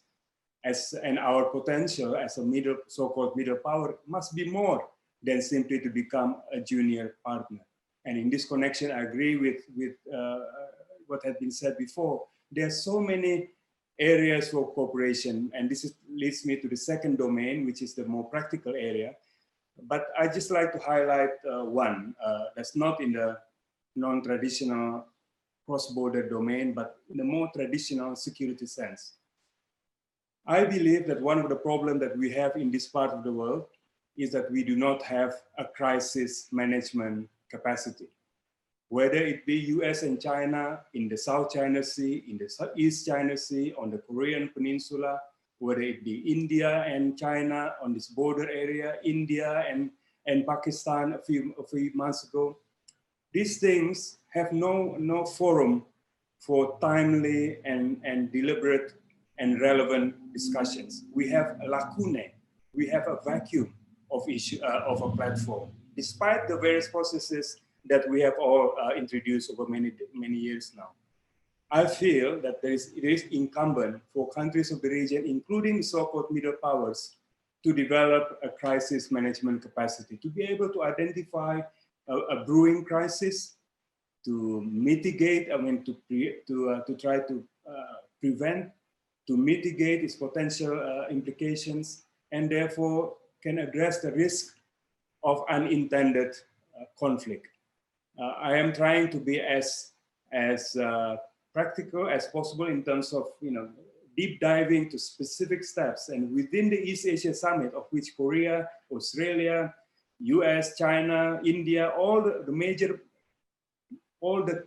and our potential as a so-called middle power must be more than simply to become a junior partner. And in this connection, I agree with what had been said before. There are so many areas for cooperation, and this leads me to the second domain, which is the more practical area. But I just like to highlight one that's not in the non-traditional cross-border domain, but in the more traditional security sense. I believe that one of the problems that we have in this part of the world is that we do not have a crisis management capacity. Whether it be US and China in the South China Sea, in the East China Sea, on the Korean Peninsula, whether it be India and China on this border area, India and Pakistan a few months ago. These things have no forum for timely and deliberate and relevant discussions. We have a lacune, we have a vacuum of a platform, despite the various processes that we have all introduced over many years now. I feel that it is incumbent for countries of the region, including the so-called middle powers, to develop a crisis management capacity, to be able to identify a brewing crisis, to mitigate, to try to prevent, to mitigate its potential implications, and therefore can address the risk of unintended conflict. I am trying to be as practical as possible in terms of deep diving to specific steps, and within the East Asia Summit, of which Korea, Australia, US, China, India, all the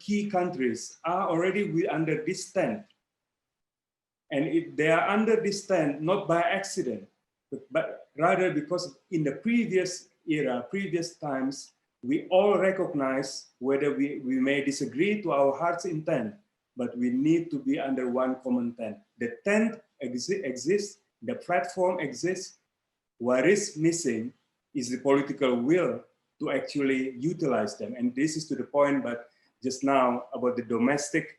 key countries are already under this tent. And they are under this tent not by accident, but rather because in the previous era, previous times, we all recognize, whether we may disagree to our heart's intent, but we need to be under one common tent. The tent exists, the platform exists. What is missing is the political will to actually utilize them. And this is to the point, but just now about the domestic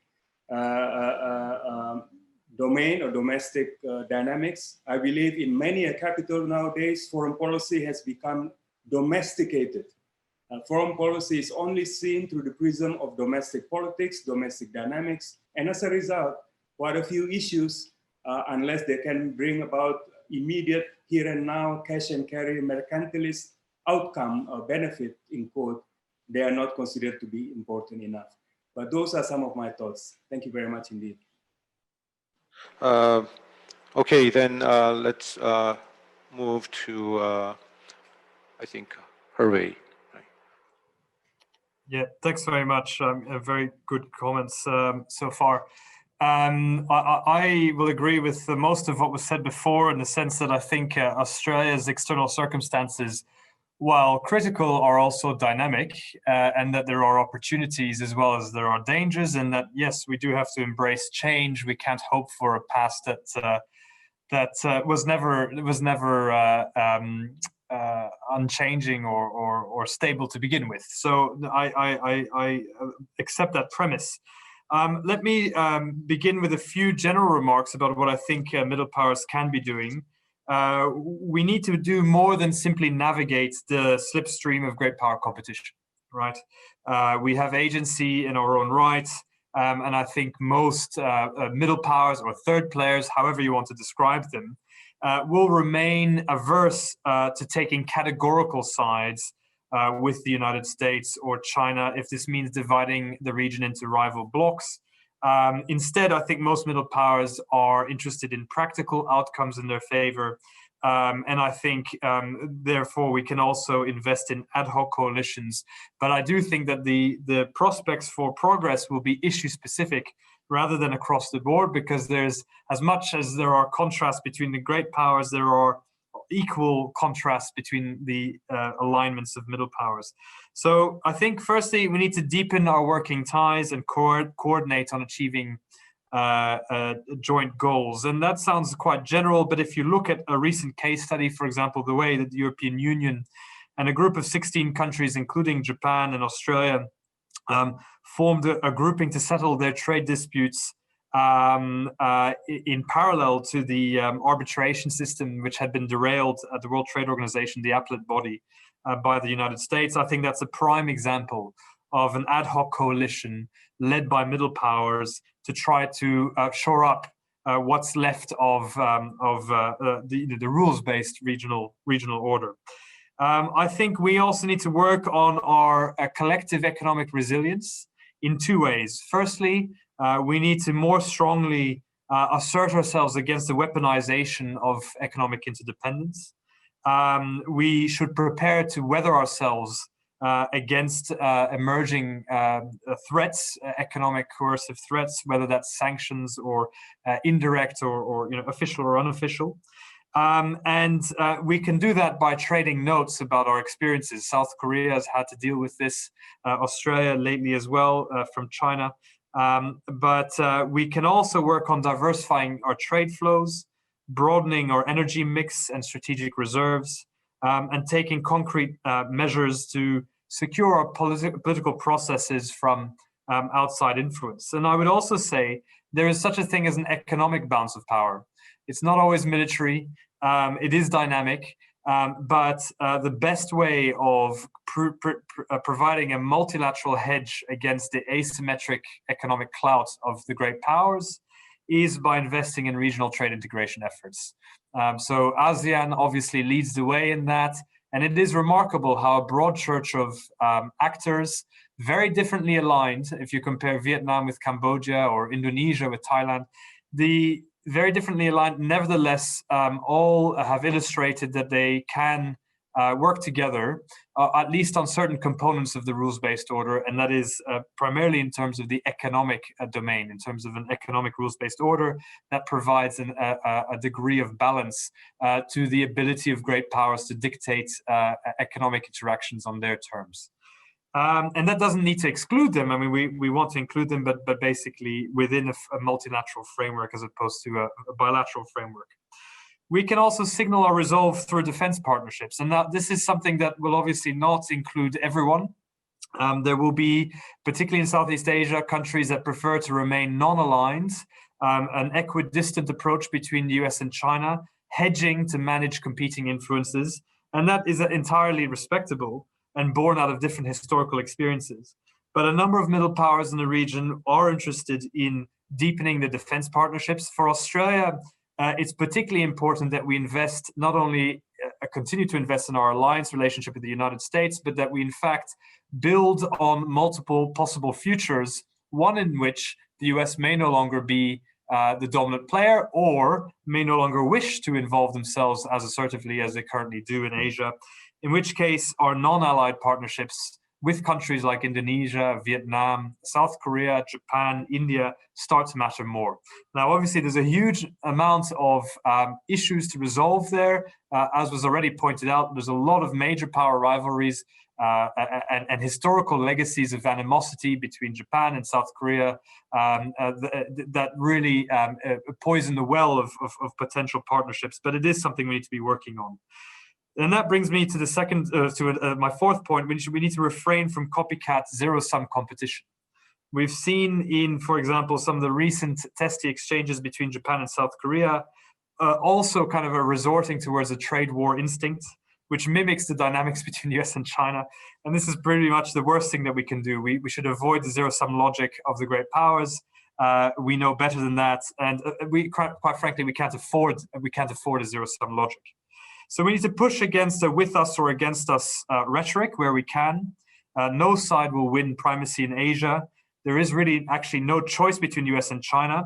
domain or domestic dynamics. I believe in many a capital nowadays, foreign policy has become domesticated. Foreign policy is only seen through the prism of domestic politics, domestic dynamics, and as a result, quite a few issues, unless they can bring about immediate here and now cash and carry mercantilist outcome or benefit in quote, they are not considered to be important enough. But those are some of my thoughts. Thank you very much indeed. Okay, then let's move to, I think, Hervé. Yeah, thanks very much. Very good comments so far. I will agree with most of what was said before, in the sense that I think Australia's external circumstances, while critical, are also dynamic, and that there are opportunities as well as there are dangers, and that yes, we do have to embrace change. We can't hope for a past that was never unchanging or stable to begin with. So I accept that premise. Let me begin with a few general remarks about what I think middle powers can be doing. We need to do more than simply navigate the slipstream of great power competition, right? We have agency in our own right, and I think most middle powers or third players, however you want to describe them, will remain averse to taking categorical sides with the United States or China if this means dividing the region into rival blocs. Instead, I think most middle powers are interested in practical outcomes in their favor. And I think, therefore, we can also invest in ad hoc coalitions. But I do think that the prospects for progress will be issue-specific rather than across the board, because there's, as much as there are contrasts between the great powers, there are equal contrasts between the alignments of middle powers. So I think, firstly, we need to deepen our working ties and coordinate on achieving joint goals. And that sounds quite general, but if you look at a recent case study, for example, the way that the European Union and a group of 16 countries, including Japan and Australia, formed a grouping to settle their trade disputes in parallel to the arbitration system which had been derailed at the World Trade Organization, the appellate body, by the United States. I think that's a prime example of an ad hoc coalition led by middle powers to try to shore up what's left of the rules-based regional order. I think we also need to work on our collective economic resilience in two ways. Firstly, we need to more strongly assert ourselves against the weaponization of economic interdependence. We should prepare to weather ourselves against emerging threats, economic coercive threats, whether that's sanctions or indirect or official or unofficial. We can do that by trading notes about our experiences. South Korea has had to deal with this, Australia lately as well, from China. But we can also work on diversifying our trade flows, broadening our energy mix and strategic reserves, and taking concrete measures to secure our political processes from outside influence. And I would also say there is such a thing as an economic balance of power. It's not always military, it is dynamic, but the best way of providing a multilateral hedge against the asymmetric economic clout of the great powers is by investing in regional trade integration efforts. So ASEAN obviously leads the way in that, and it is remarkable how a broad church of actors, very differently aligned, if you compare Vietnam with Cambodia or Indonesia with Thailand, the very differently aligned, nevertheless, all have illustrated that they can work together, at least on certain components of the rules-based order, and that is primarily in terms of the economic domain, in terms of an economic rules-based order that provides a degree of balance to the ability of great powers to dictate economic interactions on their terms. And that doesn't need to exclude them. I mean, we want to include them, but basically within a multilateral framework as opposed to a bilateral framework. We can also signal our resolve through defense partnerships. And now this is something that will obviously not include everyone. There will be, particularly in Southeast Asia, countries that prefer to remain non-aligned, an equidistant approach between the US and China, hedging to manage competing influences. And that is entirely respectable and born out of different historical experiences. But a number of middle powers in the region are interested in deepening the defense partnerships. For Australia, it's particularly important that we invest, not only continue to invest in our alliance relationship with the United States, but that we in fact build on multiple possible futures, one in which the US may no longer be the dominant player or may no longer wish to involve themselves as assertively as they currently do in Asia, in which case our non-allied partnerships with countries like Indonesia, Vietnam, South Korea, Japan, India start to matter more. Now, obviously, there's a huge amount of issues to resolve there. As was already pointed out, there's a lot of major power rivalries and historical legacies of animosity between Japan and South Korea that really poison the well of potential partnerships, but it is something we need to be working on. And that brings me to the second, my fourth point, which we need to refrain from copycat zero-sum competition. We've seen in, for example, some of the recent testy exchanges between Japan and South Korea, also kind of a resorting towards a trade war instinct, which mimics the dynamics between the US and China. And this is pretty much the worst thing that we can do. We should avoid the zero-sum logic of the great powers. We know better than that. And quite frankly, we can't afford a zero-sum logic. So we need to push against a with us or against us rhetoric where we can. No side will win primacy in Asia. There is really actually no choice between US and China.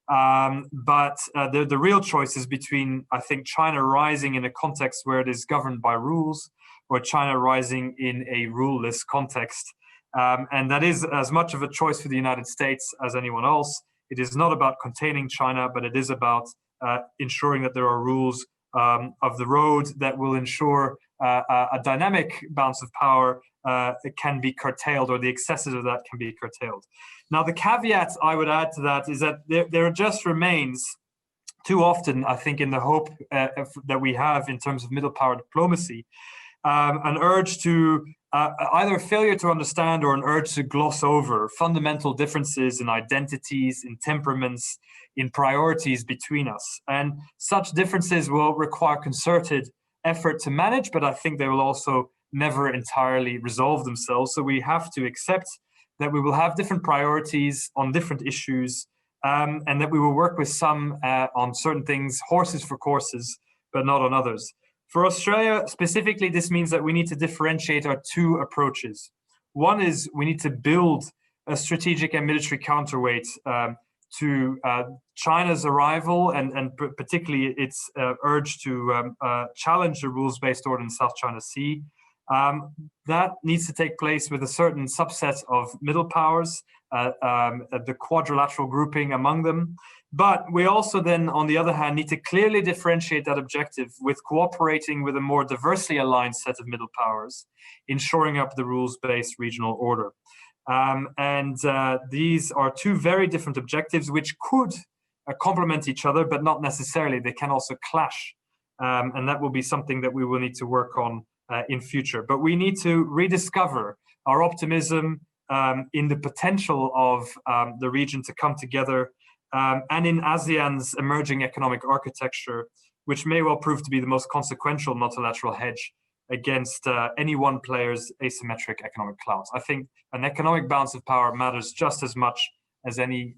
But the real choice is between, I think, China rising in a context where it is governed by rules, or China rising in a ruleless context. And that is as much of a choice for the United States as anyone else. It is not about containing China, but it is about ensuring that there are rules of the road that will ensure a dynamic balance of power can be curtailed, or the excesses of that can be curtailed. Now, the caveat I would add to that is that there just remains too often, I think, in the hope that we have in terms of middle power diplomacy, an urge to either a failure to understand or an urge to gloss over fundamental differences in identities, in temperaments, in priorities between us. And such differences will require concerted effort to manage, but I think they will also never entirely resolve themselves. So we have to accept that we will have different priorities on different issues, and that we will work with some on certain things, horses for courses, but not on others. For Australia specifically, this means that we need to differentiate our two approaches. One is we need to build a strategic and military counterweight to China's arrival and particularly its urge to challenge the rules-based order in South China Sea. That needs to take place with a certain subset of middle powers, the quadrilateral grouping among them. But we also then, on the other hand, need to clearly differentiate that objective with cooperating with a more diversely aligned set of middle powers in shoring up the rules-based regional order. These are two very different objectives which could complement each other, but not necessarily. They can also clash. And that will be something that we will need to work on in future. But we need to rediscover our optimism in the potential of the region to come together, and in ASEAN's emerging economic architecture, which may well prove to be the most consequential multilateral hedge against any one player's asymmetric economic clouds. I think an economic balance of power matters just as much as any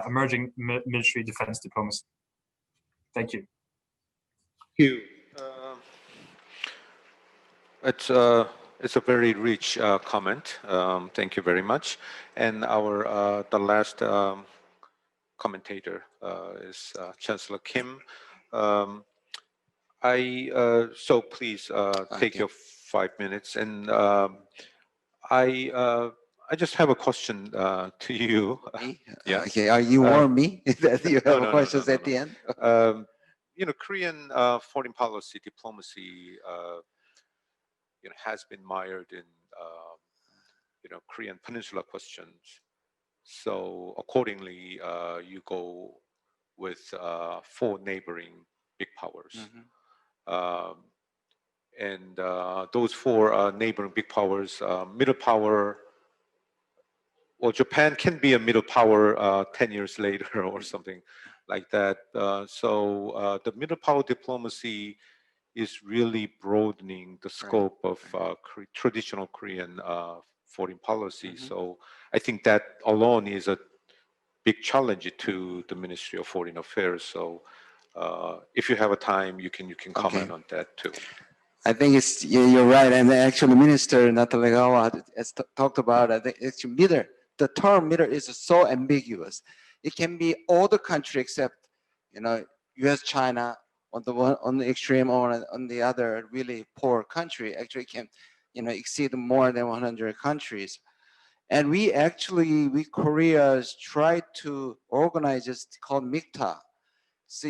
emerging military defense diplomacy. Thank you. Thank you. It's a very rich comment. Thank you very much. And the last commentator is Chancellor Kim. So please take your 5 minutes. And I just have a question to you. Me? Yes. Okay, are you warn me that you have questions at the end? Korean foreign policy diplomacy has been mired in Korean Peninsula questions. So accordingly, you go with 4 neighboring big powers. And those 4 neighboring big powers, middle power, well, Japan can be a middle power 10 years later or something like that. So the middle power diplomacy is really broadening the scope of traditional Korean foreign policy. So I think that alone is a big challenge to the Ministry of Foreign Affairs. So if you have a time, you can comment on that too. I think you're right, and actually Minister Natalegawa has talked about. I think actually the term middle is so ambiguous. It can be all the country except U.S., China on the extreme, or on the other really poor country. Actually can exceed more than 100 countries. And we Koreans tried to organize this called MIKTA. So,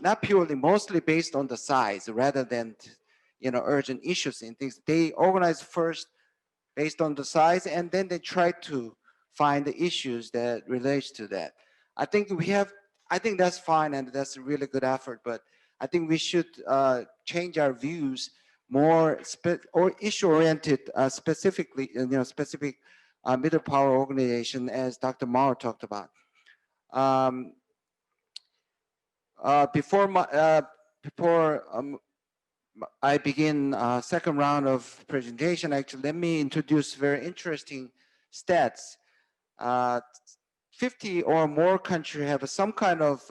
not purely, mostly based on the size rather than, urgent issues and things. They organized first based on the size, and then they tried to find the issues that relates to that. I think that's fine, and that's a really good effort, but I think we should change our views more or issue-oriented, specifically, specific middle power organization, as Dr. Mao talked about. Before I begin second round of presentation, actually, let me introduce very interesting stats. 50 or more countries have some kind of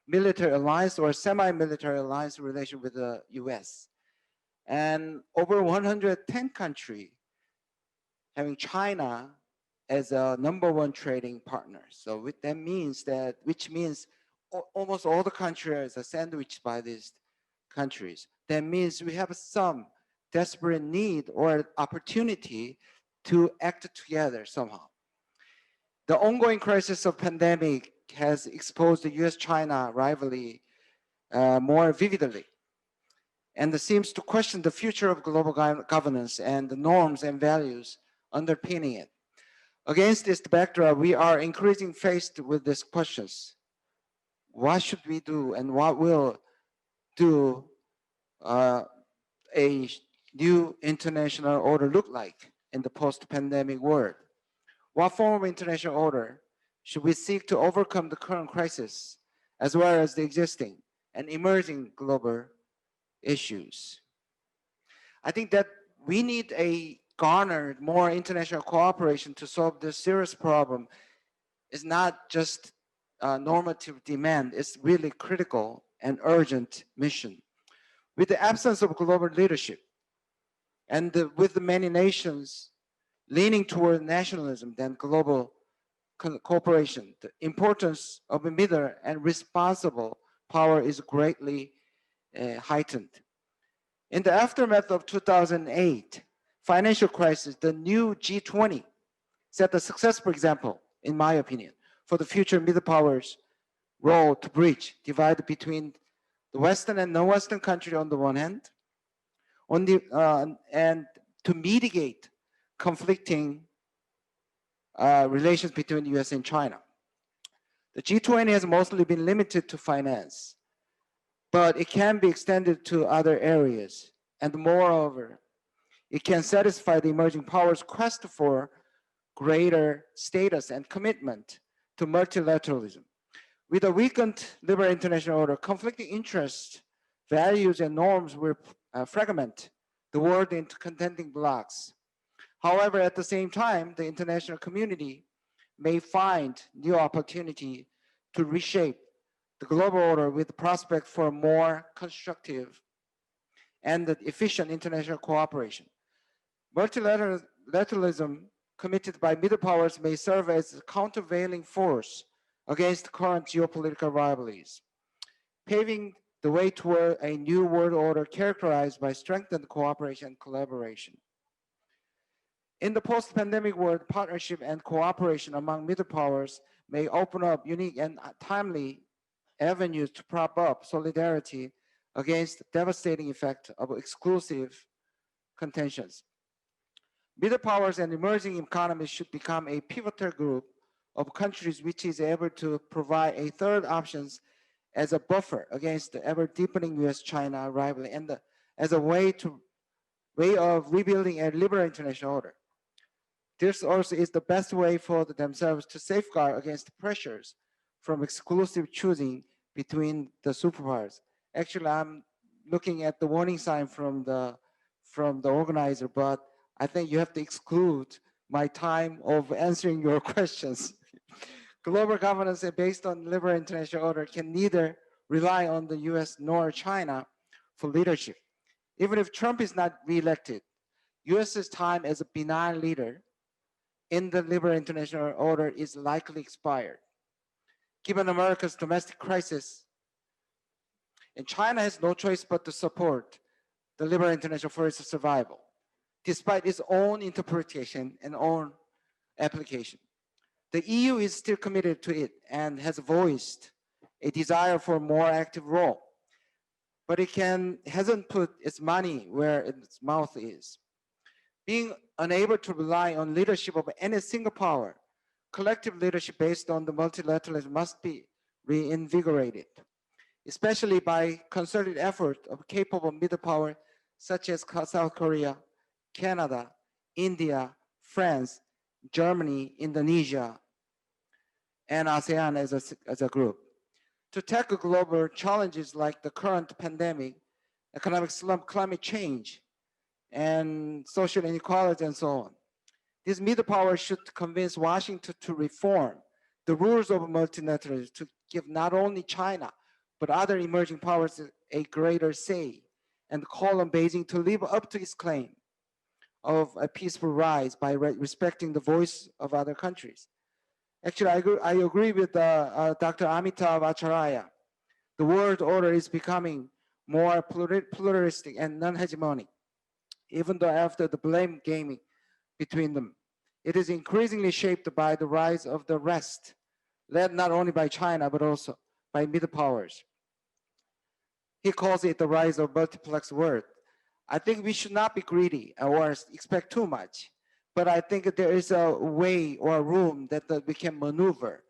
military alliance or semi-military alliance relation with the US. And over 110 countries having China as a #1 trading partner. So that means which means almost all the countries are sandwiched by these countries. That means we have some desperate need or opportunity to act together somehow. The ongoing crisis of pandemic has exposed the US-China rivalry more vividly, and it seems to question the future of global governance and the norms and values underpinning it. Against this backdrop, we are increasingly faced with these questions. What should we do, and what will do a new international order look like in the post-pandemic world? What form of international order should we seek to overcome the current crisis, as well as the existing and emerging global issues? I think that we need a garnered more international cooperation to solve this serious problem. It's not just a normative demand, it's really critical and urgent mission. With the absence of global leadership and with the many nations leaning toward nationalism than global cooperation, the importance of a middle and responsible power is greatly heightened. In the aftermath of 2008 financial crisis, the new G20 set a successful example, in my opinion, for the future middle powers' role to bridge divide between the Western and non-Western country on the one hand, and to mitigate conflicting relations between the US and China. The G20 has mostly been limited to finance, but it can be extended to other areas. And moreover, it can satisfy the emerging powers' quest for greater status and commitment to multilateralism. With a weakened liberal international order, conflicting interests, values, and norms will fragment the world into contending blocks. However, at the same time, the international community may find new opportunity to reshape the global order with the prospect for more constructive and efficient international cooperation. Multilateralism committed by middle powers may serve as a countervailing force against current geopolitical rivalries, paving the way toward a new world order characterized by strengthened cooperation and collaboration. In the post-pandemic world, partnership and cooperation among middle powers may open up unique and timely avenues to prop up solidarity against the devastating effect of exclusive contentions. Middle powers and emerging economies should become a pivotal group of countries which is able to provide a third options as a buffer against the ever-deepening US-China rivalry and as a way of rebuilding a liberal international order. This also is the best way for themselves to safeguard against pressures from exclusive choosing between the superpowers. Actually, I'm looking at the warning sign from the organizer, but I think you have to exclude my time of answering your questions. Global governance based on liberal international order can neither rely on the US nor China for leadership. Even if Trump is not reelected, US's time as a benign leader in the liberal international order is likely expired. Given America's domestic crisis, and China has no choice but to support the liberal international for its survival, despite its own interpretation and own application. The EU is still committed to it and has voiced a desire for a more active role, but it hasn't put its money where its mouth is. Being unable to rely on leadership of any single power, collective leadership based on the multilateralism must be reinvigorated, especially by concerted effort of capable middle power such as South Korea, Canada, India, France, Germany, Indonesia, and ASEAN as a group. To tackle global challenges like the current pandemic, economic slump, climate change, and social inequality and so on. These middle powers should convince Washington to reform the rules of multilateralism to give not only China, but other emerging powers a greater say and call on Beijing to live up to its claim of a peaceful rise by respecting the voice of other countries. Actually, I agree with Dr. Amitav Acharya. The world order is becoming more pluralistic and non-hegemonic, even though after the blame gaming between them. It is increasingly shaped by the rise of the West, led not only by China, but also by middle powers. He calls it the rise of multiplex world. I think we should not be greedy or expect too much, but I think there is a way or a room that we can maneuver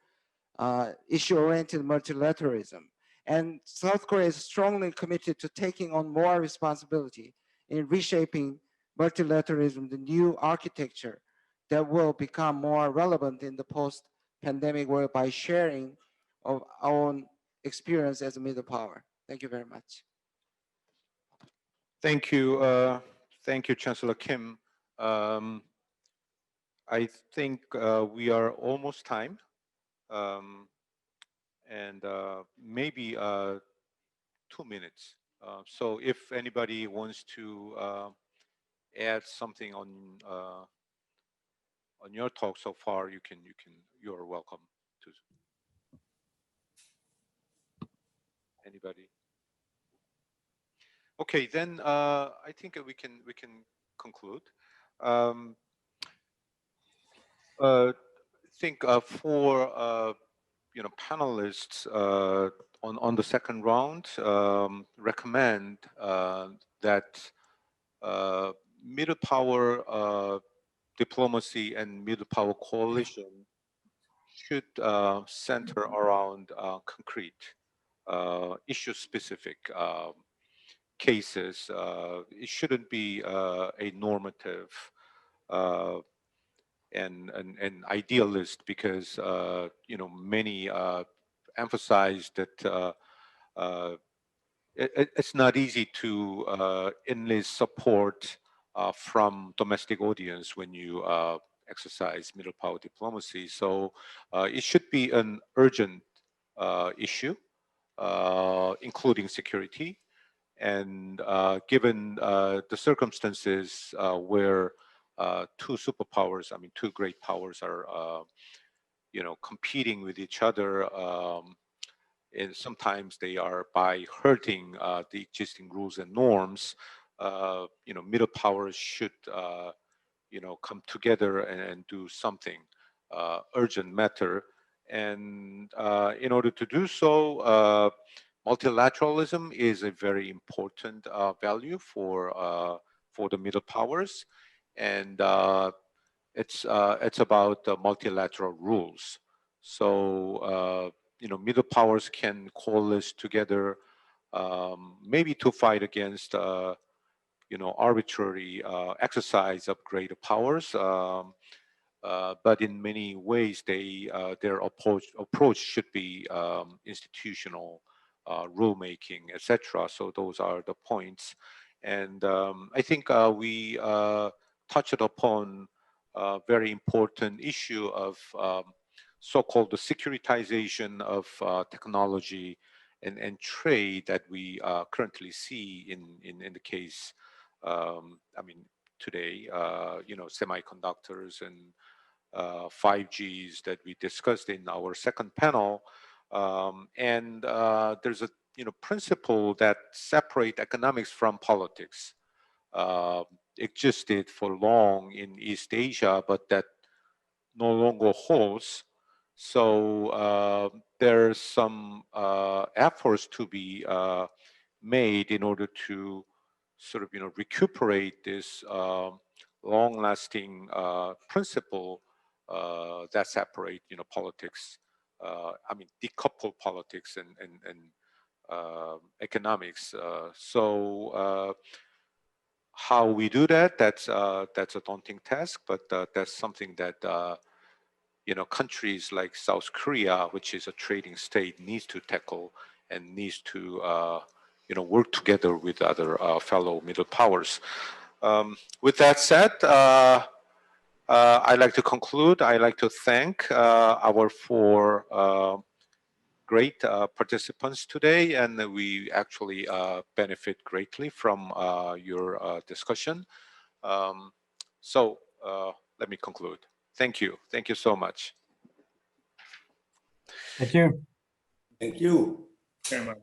issue-oriented multilateralism. And South Korea is strongly committed to taking on more responsibility in reshaping multilateralism, the new architecture that will become more relevant in the post-pandemic world by sharing of our own experience as a middle power. Thank you very much. Thank you, Chancellor Kim. I think we are almost time, and maybe 2 minutes. So if anybody wants to add something on your talk so far, you are welcome to. Anybody? Okay, then I think we can conclude. I think for panelists on the second round, recommend that middle power diplomacy and middle power coalition should center around concrete issue-specific cases. It shouldn't be a normative and idealist, because many emphasize that it's not easy to enlist support from domestic audience when you exercise middle power diplomacy. So it should be an urgent issue, including security. And given the circumstances where two superpowers, two great powers are, competing with each other, and sometimes they are by hurting the existing rules and norms. Middle powers should, come together and do something urgent matter. And in order to do so, multilateralism is a very important value for the middle powers, and it's about multilateral rules. So middle powers can coalesce together, maybe to fight against arbitrary exercise of greater powers. But in many ways, their approach should be institutional, rulemaking, etc. So those are the points, and I think we touched upon a very important issue of so-called the securitization of technology and trade that we currently see in the case. Today, semiconductors and 5Gs that we discussed in our second panel, and there's a principle that separate economics from politics existed for long in East Asia, but that no longer holds. So there's some efforts to be made in order to sort of recuperate this long-lasting principle that separate politics. Decouple politics and economics. So how we do that? That's a daunting task, but that's something that countries like South Korea, which is a trading state, needs to tackle and needs to work together with other fellow middle powers. With that said, I'd like to conclude. I'd like to thank our four great participants today, and we actually benefit greatly from your discussion. So let me conclude. Thank you. Thank you so much. Thank you. Thank you Very much.